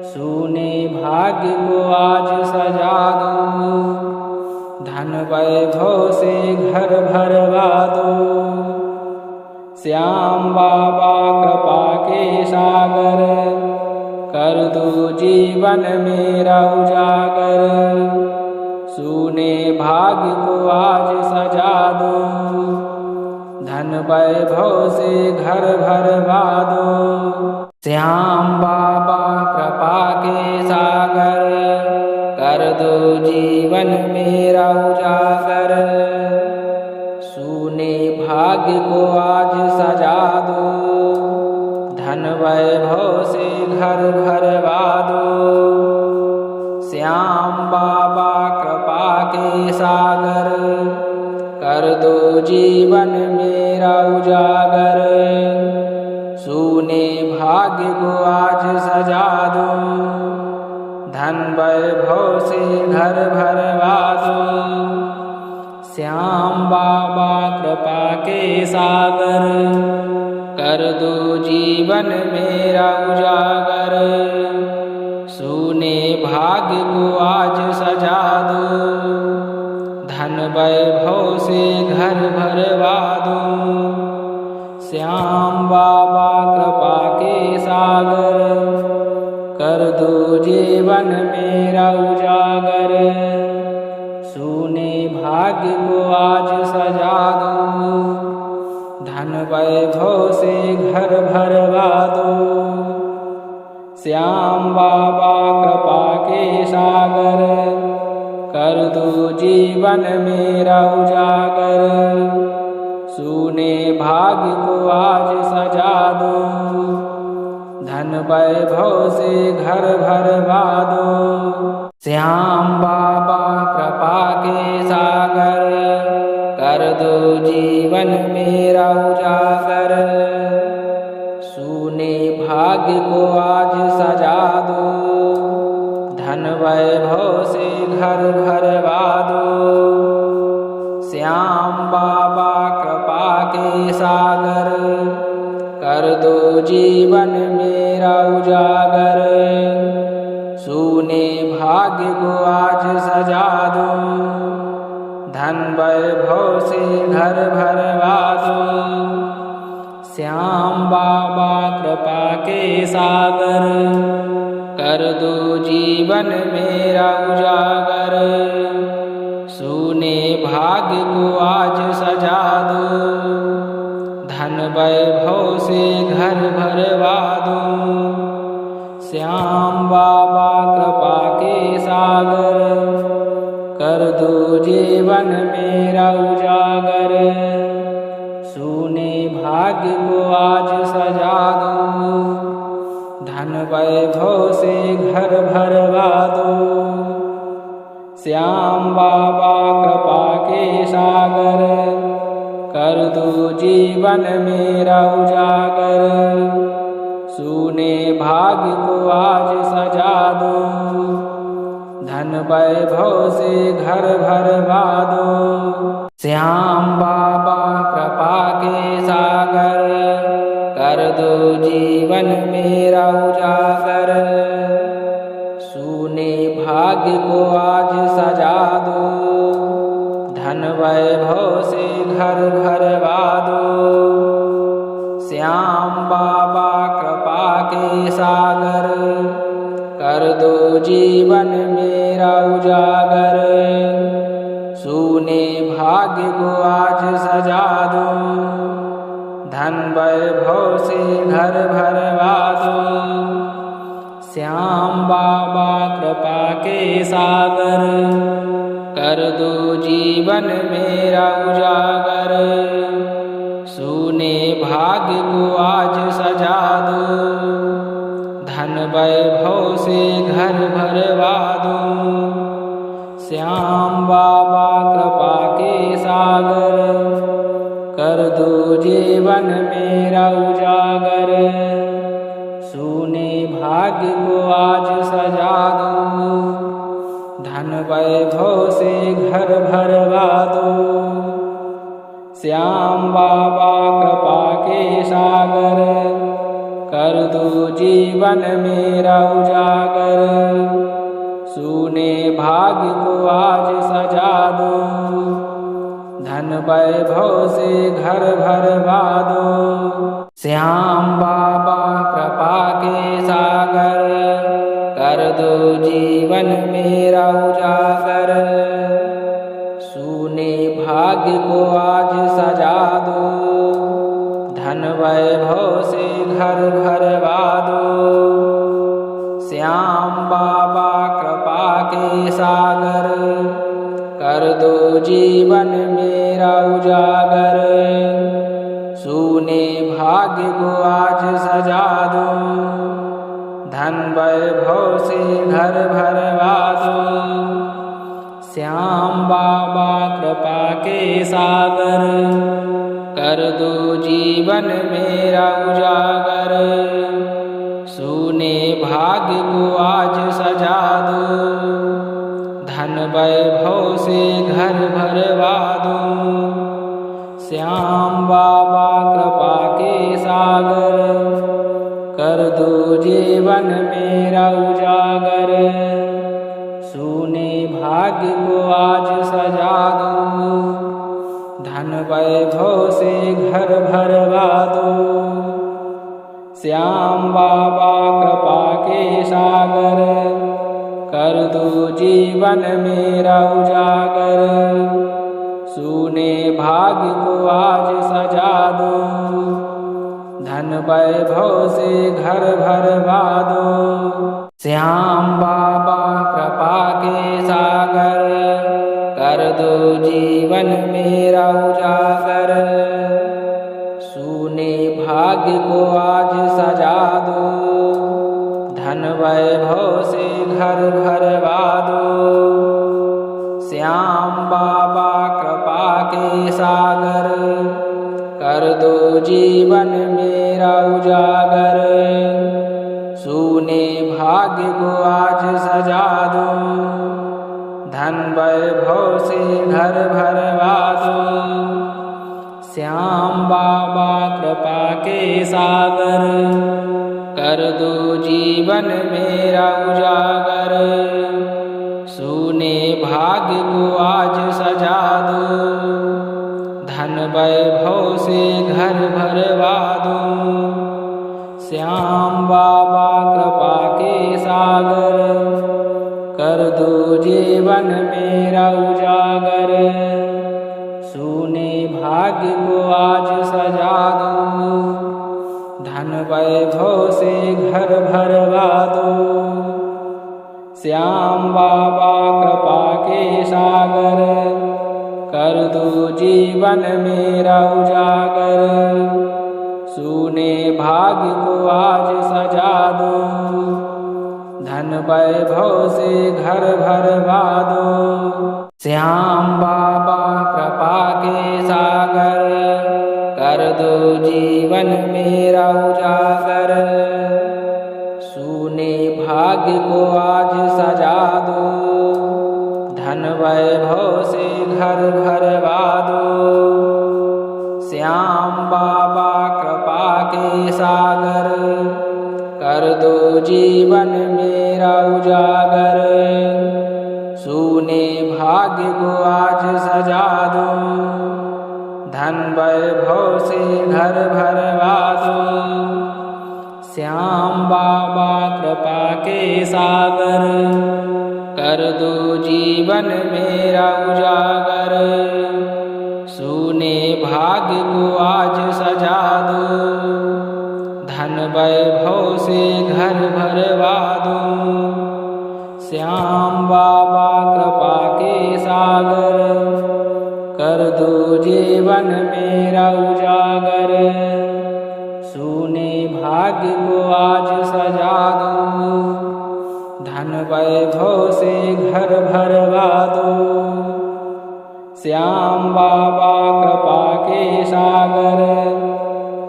सूने भाग्य को आज सजा दो, धन वैभव से घर भरवा दो। श्याम बाबा कृपा के सागर, कर दो जीवन मेरा उजागर। सूने भाग्य को आज सजा दो, धन वैभव से घर भरवा दो। श्याम बाबा कृपा के सागर, कर दो जीवन मेरा उजागर। सूने भाग्य को आज सजा दो, धन वैभव से घर भरवा दो। श्याम बाबा कृपा के सागर, कर दो जीवन मेरा उजागर। सूने भाग्य को आज सजा दो, धन वैभव से घर भरवा दो। श्याम बाबा कृपा के सागर, कर दो जीवन मेरा उजागर। सूने भाग्य को आज सजा दो, धन वैभव से घर भरवा दो। श्याम बाबा कृपा के सागर, कर दो जीवन मेरा उजागर। सूने भाग्य को आज सजा दो, धन वैभव से घर भरवा दो। श्याम बाबा कृपा के सागर, कर दो जीवन मेरा उजागर। सूने भाग्य को आज सजा दो, धन वैभव से घर भरवा दो। श्याम बाबा कृपा के सागर, कर दो जीवन मेरा उजागर। सूने भाग्य को आज सजा दो, धन वैभव से घर भरवा दो। श्याम बाबा कृपा के सागर, कर दो जीवन मेरा उजागर। सूने भाग्य को आज सजा दो, धन वैभव से घर भरवा दो। श्याम बाबा कृपा के सागर, कर दो जीवन मेरा उजागर। सूने भाग्य को आज सजा दो, धन वैभव से घर भरवा दो। श्याम बाबा कृपा के सागर, कर दो जीवन मेरा उजागर। भाग्य को आज सजा दो, धन वैभव से घर भरवा दो। श्याम बाबा कृपा के सागर, कर दो जीवन मेरा उजागर। सूने भाग्य को आज सजा दो, धन वैभव से घर भरवा दो। श्याम बाबा कृपा के सागर, कर दो जीवन मेरा उजागर। सूने भाग्य को आज सजा दो, धन वैभव से घर भरवा दो। श्याम बाबा कृपा के सागर, कर दो जीवन मेरा उजागर। सूने भाग्य को आज सजा दो, धन वैभव से घर भरवा दो। श्याम बाबा कृपा के सागर, कर दो जीवन मेरा उजागर। सूने भाग्य को आज सजा दो, धन वैभव से घर भरवा दो। श्याम बाबा कृपा के सागर, कर दो जीवन मेरा उजागर। सूने भाग्य को आज सजा दो, धन वैभव से घर भरवा दो। श्याम बाबा कृपा के सागर, कर दो जीवन मेरा उजागर। सूने भाग्य को आज सजा दो, धन वैभव से घर भरवा दो। श्याम बाबा कृपा के सागर, कर दो जीवन मेरा उजागर। सूने भाग्य को आज सजा दो, धन वैभव से घर भरवा दो। श्याम बाबा कृपा के सागर, कर दो जीवन मेरा उजागर। सूने भाग्य को आज सजा दो, धन वैभव से घर भरवा दो। श्याम बाबा कृपा के सागर, कर दो जीवन मेरा उजागर। सूने भाग्य को आज सजा दो, धन वैभव से घर भरवा दो। श्याम बाबा कृपा के सागर, कर दो जीवन मेरा उजागर। सूने भाग्य को आज सजा दो, धन वैभव से घर भरवा दो। श्याम बाबा कृपा के सागर, कर दो जीवन मेरा उजागर। सूने भाग्य को आज सजा दो, धन वैभव से घर भरवा दो। श्याम बाबा कृपा के सागर, कर दो जीवन मेरा उजागर। सूने भाग्य को आज सजा दो, धन वैभव से घर भरवा दो। श्याम बाबा कृपा के सागर, कर दो जीवन मेरा उजागर। सूने भाग्य को आज सजा दो, धन वैभव से घर भरवा दो। श्याम बाबा कृपा के सागर, कर दो जीवन मेरा उजागर। सूने भाग्य को आज सजा दो, धन वैभव से घर भरवा दो। श्याम बाबा कृपा के सागर, कर दो जीवन मेरा उजागर। सूने भाग्य को आज सजा दो, धन वैभव से घर भरवा दो। श्याम बाबा कृपा के सागर, कर दो जीवन मेरा उजागर। सूने भाग्य को आज सजा दो, धन वैभव से घर भरवा दो। श्याम बाबा कृपा के सागर, कर दो जीवन मेरा उजागर। सूने भाग्य को आज सजा दो, धन वैभव से घर भरवा दो। श्याम बाबा कृपा के सागर, कर दो जीवन मेरा उजागर। सूने भाग्य को आज सजा दो, धन वैभव से घर भरवा दो। श्याम बाबा कृपा के सागर, कर दो जीवन मेरा उजागर। सूने भाग्य को आज सजा दो, धन वैभव से घर भरवा दो। श्याम बाबा कृपा के सागर, कर दो जीवन मेरा उजागर। सूने भाग्य को आज सजा दो, धन वैभव से घर भरवा दो। श्याम बाबा कृपा के सागर,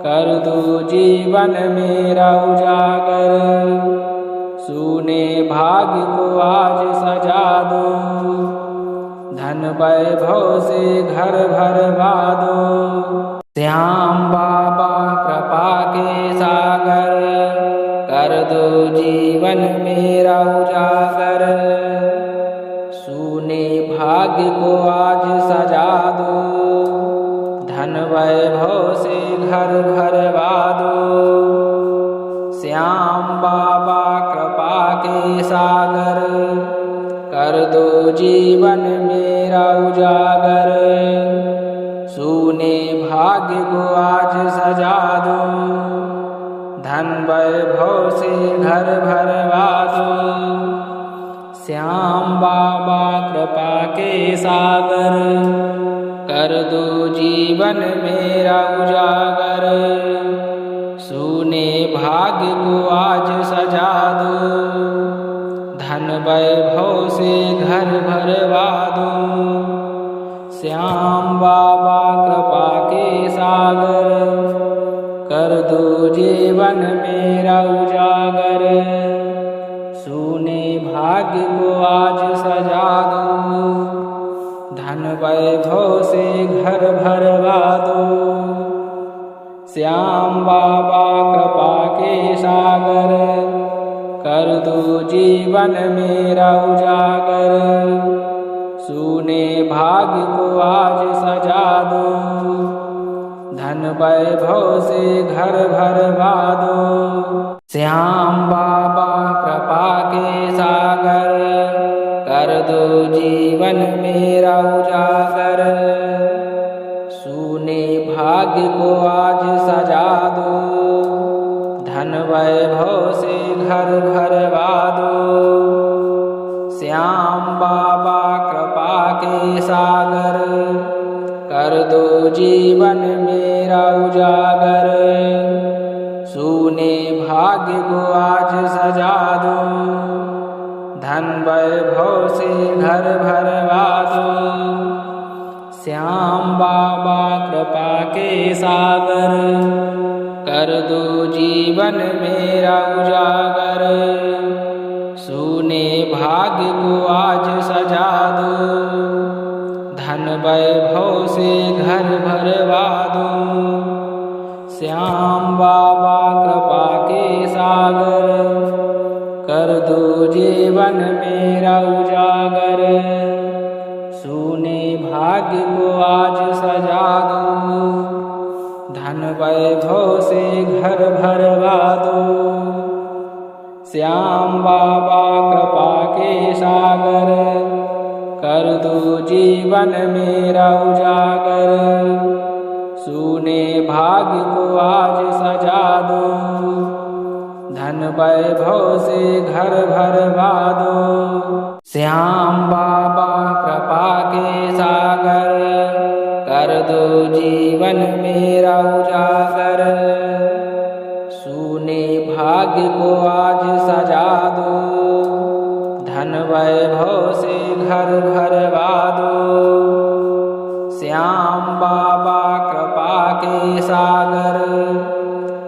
कर दो जीवन मेरा उजागर। सूने भाग्य को आज सजा दो, धन वैभव से घर भरवा दो। श्याम बाबा कृपा के सागर, कर दो जीवन मेरा उजागर। सूने भाग्य को आज सजा दो, धन वैभव से घर भरवा दो। श्याम बाबा कृपा के सागर, कर दो जीवन मेरा उजागर। सूने भाग्य को आज सजा दो, धन वैभव से घर भरवा दो। श्याम बाबा कृपा के सागर, कर दो जीवन मेरा उजागर। सूने भाग्य को आज सजा दो, धन वैभव से घर भरवा दो। श्याम बाबा कृपा के सागर, कर दो जीवन मेरा उजागर। सूने भाग्य को आज सजा दो, धन वैभव से घर भरवा दो। श्याम बाबा कृपा के सागर, कर दो जीवन मेरा उजागर। सूने भाग्य को आज सजा दो, धन वैभव से घर भरवा दो। श्याम बाबा कृपा के सागर, कर दो जीवन मेरा उजागर। सूने भाग्य को आज सजा दो, धन वैभव से घर भरवा दो। श्याम बाबा कृपा के सागर, कर दो जीवन मेरा उजागर। सूने भाग्य को आज सजा दो, धन वैभव से घर भरवा दो। श्याम बाबा कृपा के सागर, कर दो जीवन मेरा उजागर। सूने भाग्य को आज सजा दो, धन वैभव से घर भरवा दो। श्याम बाबा कृपा के सागर, कर दो जीवन मेरा उजागर। सूने भाग्य को आज सजा दो, धन वैभव से घर भरवा दो। श्याम बाबा कृपा के सागर, कर दो जीवन मेरा उजागर। सूने भाग्य को आज सजा दो, धन वैभव से घर भरवा दो। श्याम बाबा कृपा के सागर, कर दो जीवन मेरा उजागर। सूने भाग्य को आज सजा दो, धन वैभव से घर भरवा दो। श्याम बाबा कृपा के सागर,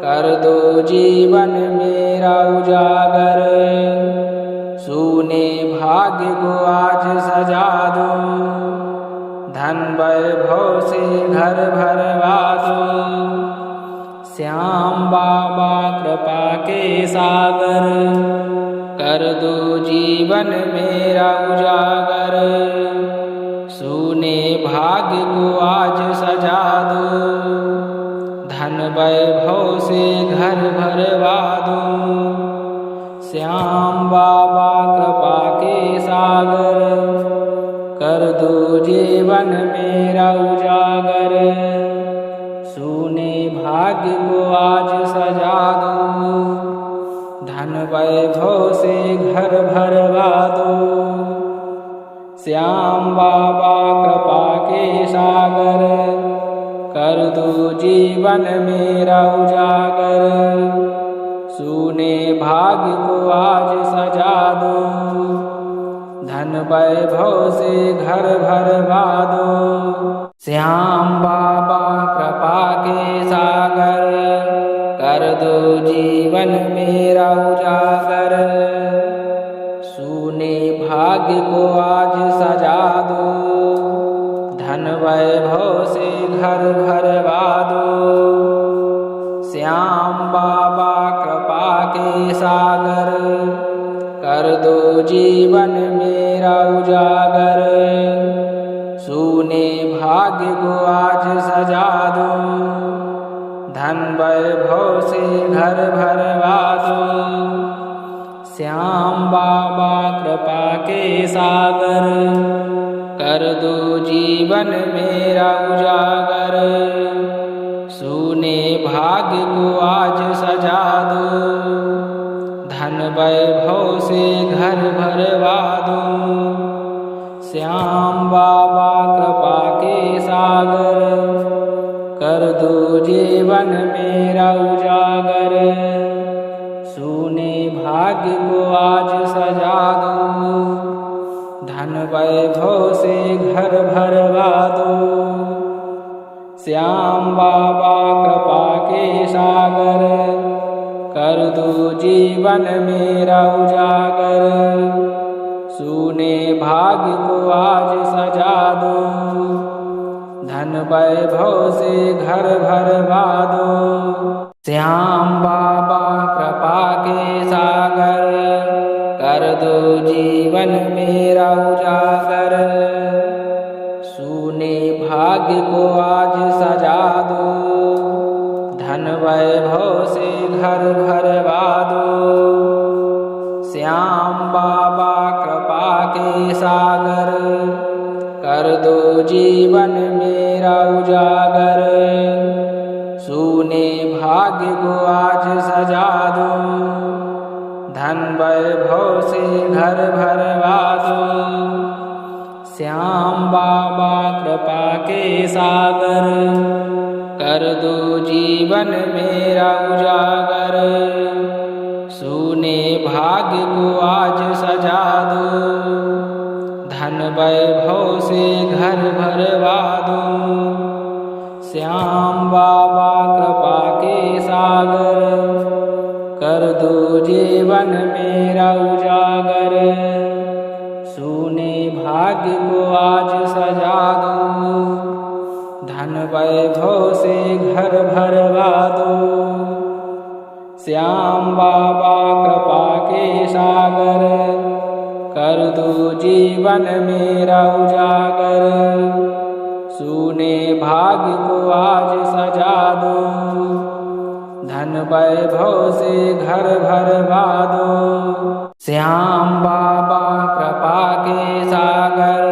कर दो जीवन मेरा उजागर। सूने भाग्य को आज सजा दो, धन वैभव से घर भरवा दो। श्याम बाबा कृपा के सागर, कर दो जीवन मेरा उजागर। सूने भाग्य को आज सजा दो, धन वैभव से घर भरवा दो। श्याम बाबा कृपा के सागर, कर दो जीवन मेरा उजागर। सूने भाग्य को आज सजा दो, धन वैभव से घर भरवा दो। श्याम बाबा कृपा के सागर, कर दो जीवन मेरा उजागर। सूने भाग्य को आज सजा दो, धन वैभव से घर भरवा दो। श्याम बाबा कृपा के सागर, कर दो जीवन मेरा उजागर। सूने भाग्य को आज सजा दो, धन वैभव से घर भरवा दो। श्याम बाबा कृपा के सागर, कर दो जीवन मेरा उजागर। सूने भाग्य को आज सजा दो, धन वैभव से घर भरवा दो। श्याम बाबा कृपा के सागर, कर दो जीवन मेरा उजागर। सूने भाग्य को आज सजा दो, धन वैभव से घर भरवा दो। श्याम बाबा कृपा के सागर, कर दो जीवन मेरा उजागर। सूने भाग्य को आज सजा दो, धन वैभव से घर भरवा दो। श्याम बाबा कृपा के सागर, कर दो जीवन मेरा उजागर। सूने भाग्य को आज सजा दो, धन वैभव से घर भरवा दो। श्याम बाबा कृपा के सागर, कर दो जीवन मेरा उजागर। सूने भाग्य को आज सजा दो, धन वैभव से घर भरवा दो। श्याम बाबा कृपा के सागर, कर दो जीवन मेरा उजागर। सूने भाग्य को आज सजा दो, धन वैभव से घर भरवा दो। श्याम बाबा कृपा के सागर, कर दो जीवन मेरा उजागर। सूने भाग्य को आज सजा दो, धन वैभव से घर भरवा दो। श्याम बाबा कृपा के सागर, कर दो जीवन मेरा उजागर। सूने भाग्य को आज सजा दो, धन वैभव से घर भरवा दो। श्याम बाबा कृपा के सागर, कर दो जीवन मेरा उजागर। सूने भाग्य को आज सजा दो, धन वैभव से घर भरवा दो। श्याम बाबा कृपा के सागर,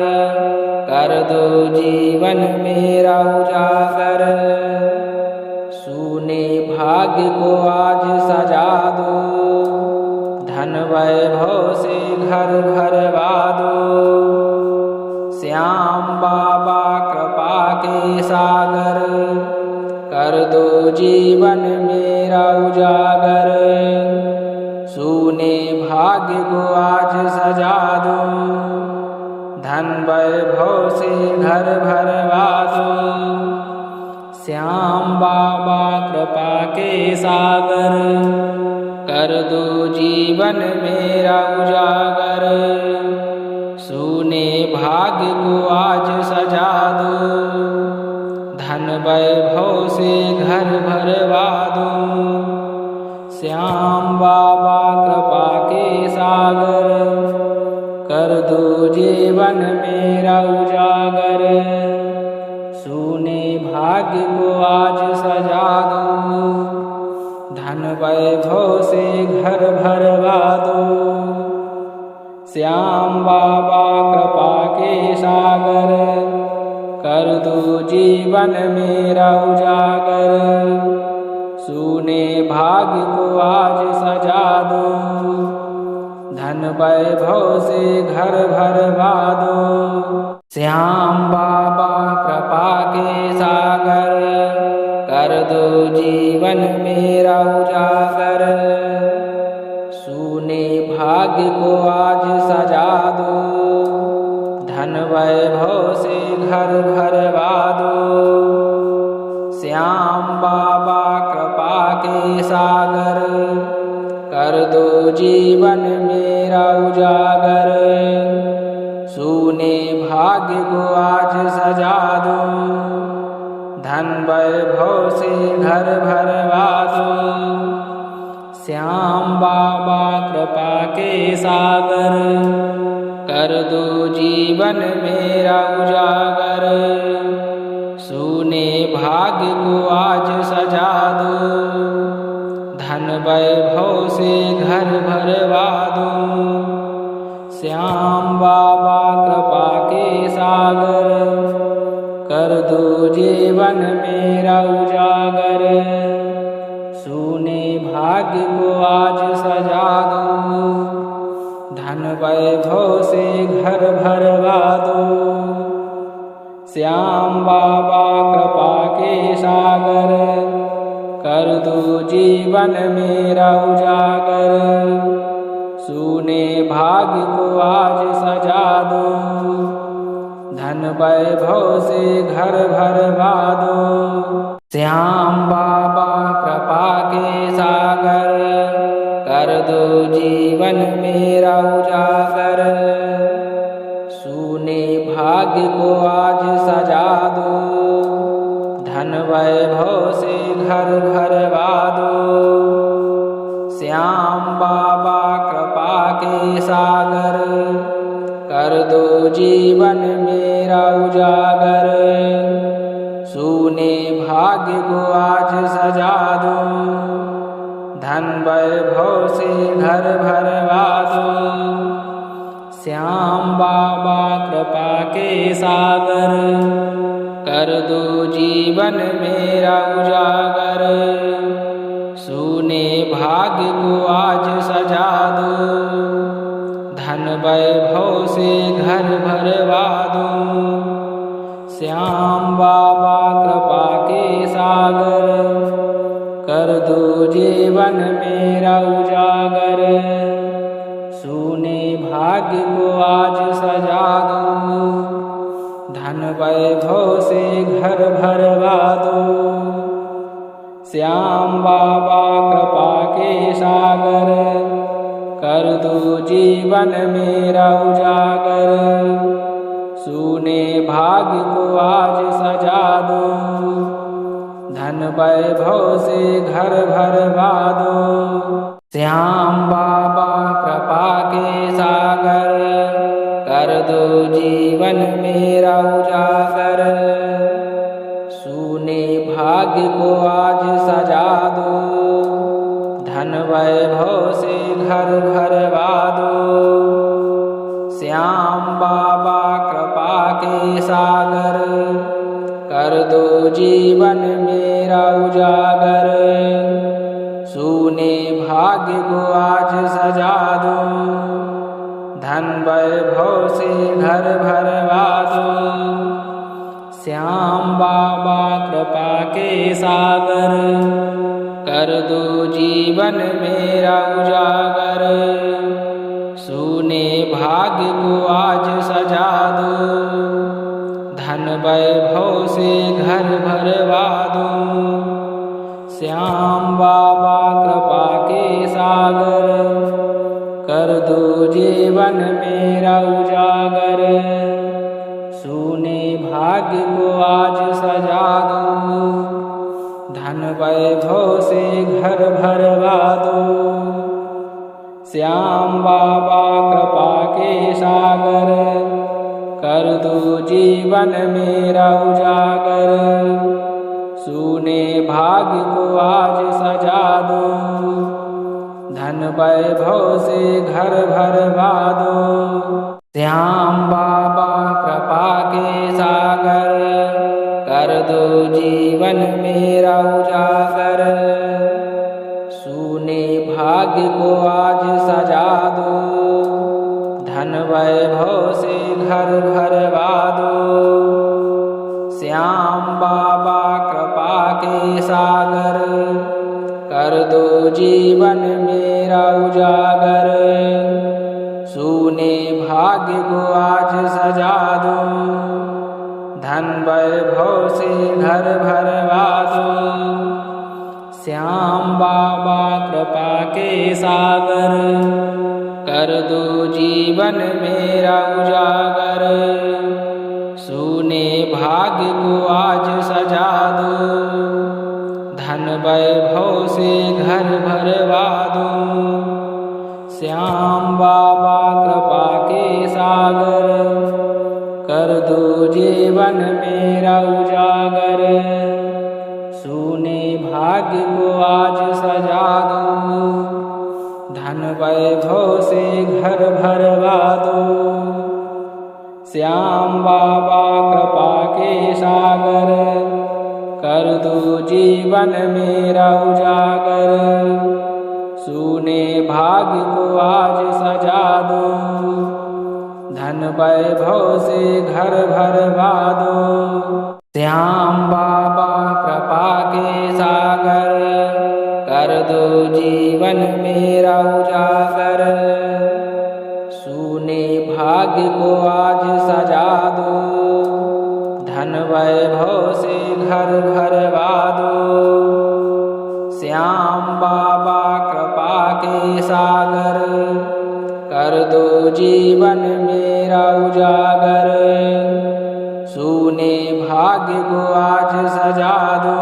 कर दो जीवन मेरा उजागर। सूने भाग्य को आज सजा दो, धन वैभव से घर भरवा दो। श्याम बाबा कृपा के सागर, कर दो जीवन मेरा उजागर। भाग्य को आज सजा दो, धन वैभव से घर भरवा दो। श्याम बाबा कृपा के सागर, कर दो जीवन मेरा उजागर। सूने भाग्य को आज सजा दो, धन वैभव से घर भरवा दो। श्याम बाबा कृपा के सागर, कर दो जीवन मेरा उजागर। सूने भाग्य को आज सजा दो, धन वैभव से घर भरवा दो। श्याम बाबा कृपा के सागर, कर दो जीवन मेरा उजागर। सूने भाग्य को आज सजा दो, धन वैभव से घर भरवा दो। श्याम बाबा कृपा के सागर, कर दो जीवन मेरा उजागर। सूने भाग्य को आज सजा दो, धन वैभव से घर भरवा दो। श्याम बाबा कृपा के सागर, कर दो जीवन मेरा उजागर। सूने भाग्य को आज सजा दो, धन वैभव से घर भरवा दो। श्याम बाबा कृपा के सागर, कर दो जीवन मेरा उजागर। सूने भाग्य को आज सजा दो, धन वैभव से घर भरवा दो। श्याम बाबा कृपा के सागर, कर दो जीवन मेरा उजागर। सूने भाग्य को आज सजा दो, धन वैभव से घर भरवा दो। श्याम बाबा कृपा के सागर, कर दो जीवन मेरा उजागर। सूने भाग्य को आज सजा दो, धन वैभव से घर भरवा दो। श्याम बाबा कृपा के सागर, कर दो जीवन मेरा उजागर। सूने भाग्य को आज सजा दो, धन वैभव से घर भरवा दो। श्याम बाबा कृपा के सागर, कर दो जीवन मेरा उजागर। सूने भाग्य को आज सजा दो, धन वैभव से घर भरवा दो। श्याम बाबा कृपा के सागर, कर दो जीवन मेरा उजागर। सूने भाग्य को आज सजा दो, धन वैभव से घर भरवा दो। श्याम बाबा कृपा के सागर, कर दो जीवन मेरा उजागर। सूने भाग्य को आज सजा दो, धन वैभव से घर भरवा दो। श्याम बाबा कृपा के सागर, कर दो जीवन मेरा उजागर। सूने भाग्य को आज सजा दो, धन वैभव से घर भरवा दो। श्याम बाबा कृपा के सागर, कर दो जीवन मेरा उजागर। सूने भाग्य को आज सजा दो, धन वैभव से घर भरवा दो। श्याम बाबा कृपा के सागर, कर दो जीवन मेरा उजागर। सूने भाग्य को आज सजा दो, धन वैभव से घर भरवा दो। श्याम बाबा कृपा के सागर, कर दो जीवन मेरा उजागर। भाग्य को आज सजा दो, धन वैभव से घर भरवा दो। श्याम बाबा कृपा के सागर, कर दो जीवन मेरा उजागर। सूने भाग्य को आज सजा दो, धन वैभव से घर भरवा दो। श्याम बाबा कृपा के सागर, कर दो जीवन मेरा उजागर। सूने भाग्य को आज सजा दो, धन वैभव से घर भरवा दो। श्याम बाबा कृपा के सागर, कर दो जीवन मेरा उजागर। सूने भाग्य को आज सजा दो, धन वैभव से घर भरवा दो। श्याम बाबा कृपा के सागर, कर दो जीवन मेरा उजागर। सूने भाग्य को आज सजा दो, धन वैभव से घर भरवा दो। श्याम बाबा कृपा के सागर, कर दो जीवन मेरा उजागर। सूने भाग्य को आज सजा दो, धन वैभव से घर भरवा दो। श्याम बाबा कृपा के सागर, कर दो जीवन मेरा उजागर। सूने भाग्य को आज सजा दो, धन वैभव से घर भरवा दो। श्याम बाबा कृपा के सागर, कर दो जीवन मेरा उजागर। सूने भाग्य को आज सजा दो, धन वैभव से घर भरवा दो। श्याम बाबा कृपा के सागर, कर दो जीवन मेरा उजागर। सूने भाग्य को आज सजा दो, धन वैभव से घर भरवा दो। श्याम बाबा कृपा के सागर, कर दो जीवन मेरा उजागर। सूने भाग्य को आज सजा दो,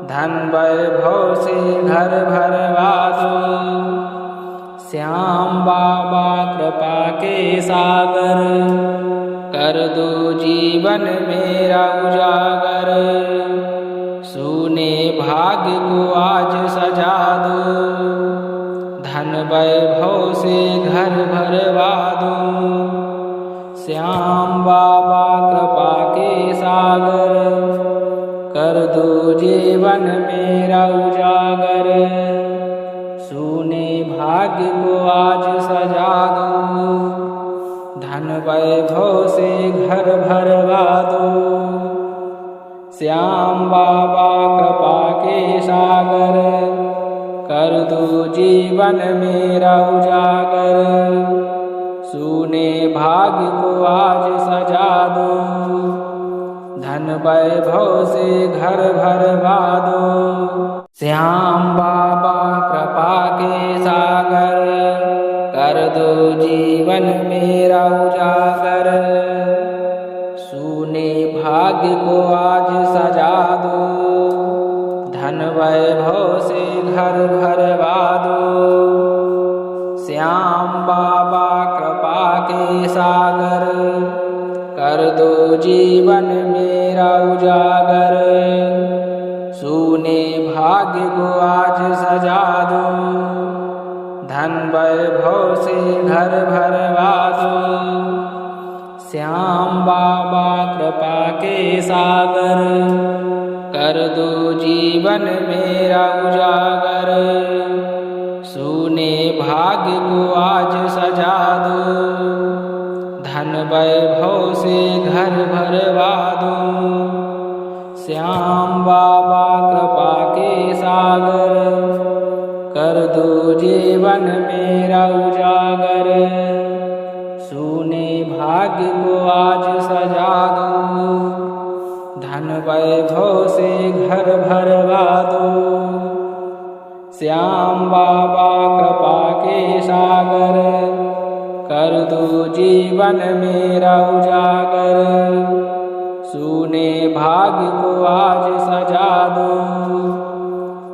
धन वैभव से घर भरवा दो। श्याम बाबा कृपा के सागर, कर दो जीवन मेरा उजागर। सूने भाग्य को आज सजा दो, धन वैभव से घर भरवा दो। श्याम बाबा कृपा के सागर, कर दो जीवन मेरा उजागर। सूने भाग्य को आज सजा दो, धन वैभव से घर भरवा दो। श्याम बाबा कृपा के सागर, कर दो जीवन मेरा उजागर। सूने भाग्य को आज सजा दो, धन वैभव से घर भरवा दो। श्याम बाबा कृपा के सागर, कर दो जीवन मेरा उजागर। सूने भाग्य को आज सजा दो, धन वैभव से घर भरवा दो। श्याम बाबा कृपा के सागर, कर दो जीवन मेरा उजागर। सूने भाग्य को आज सजा दो, धन वैभव से घर भरवा दो। श्याम बाबा कृपा के सागर, कर दो जीवन मेरा उजागर। सूने भाग्य को आज सजा दो, धन वैभव से घर भरवा दो। श्याम बाबा कृपा के सागर, कर दो जीवन मेरा उजागर। भाग्य को आज सजा दो, धन वैभव से घर भरवा दो। श्याम बाबा कृपा के सागर, कर दो जीवन मेरा उजागर। सूने भाग्य को आज सजा दो,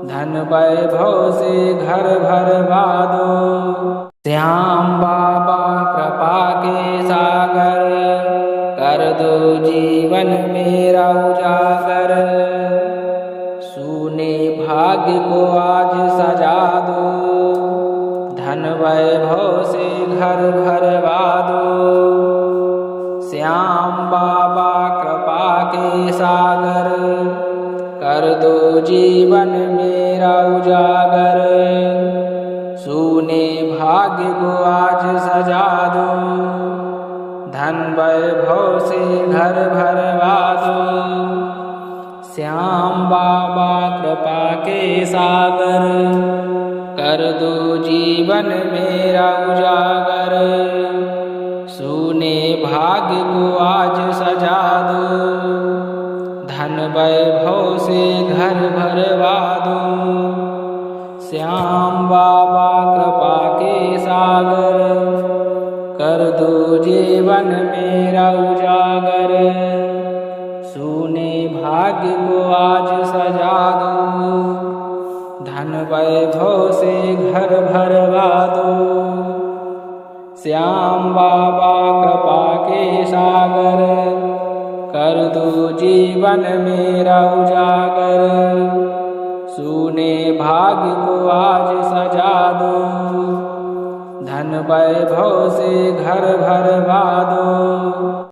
धन वैभव से घर भरवा दो। श्याम बाबा कृपा के सागर, कर दो जीवन मेरा उजागर। सूने भाग्य को आज सजा दो, धन वैभव से घर भरवा दो। श्याम बाबा कृपा के सागर, कर दो जीवन मेरा उजागर। सूने भाग्य को आज सजा दो, धन वैभव से घर भरवा दो। श्याम बाबा कृपा के सागर, कर दो जीवन मेरा उजागर। सूने भाग्य को आज सजा दो, धन वैभव से घर भरवा दो। श्याम बाबा कृपा के सागर, कर दो जीवन मेरा उजागर। सूने भाग्य को आज सजा दो, धन वैभव से घर भरवा दो। श्याम बाबा कृपा के सागर, कर दो जीवन मेरा उजागर। सूने भाग्य को आज सजा दो, धन वैभव से घर भरवा दो।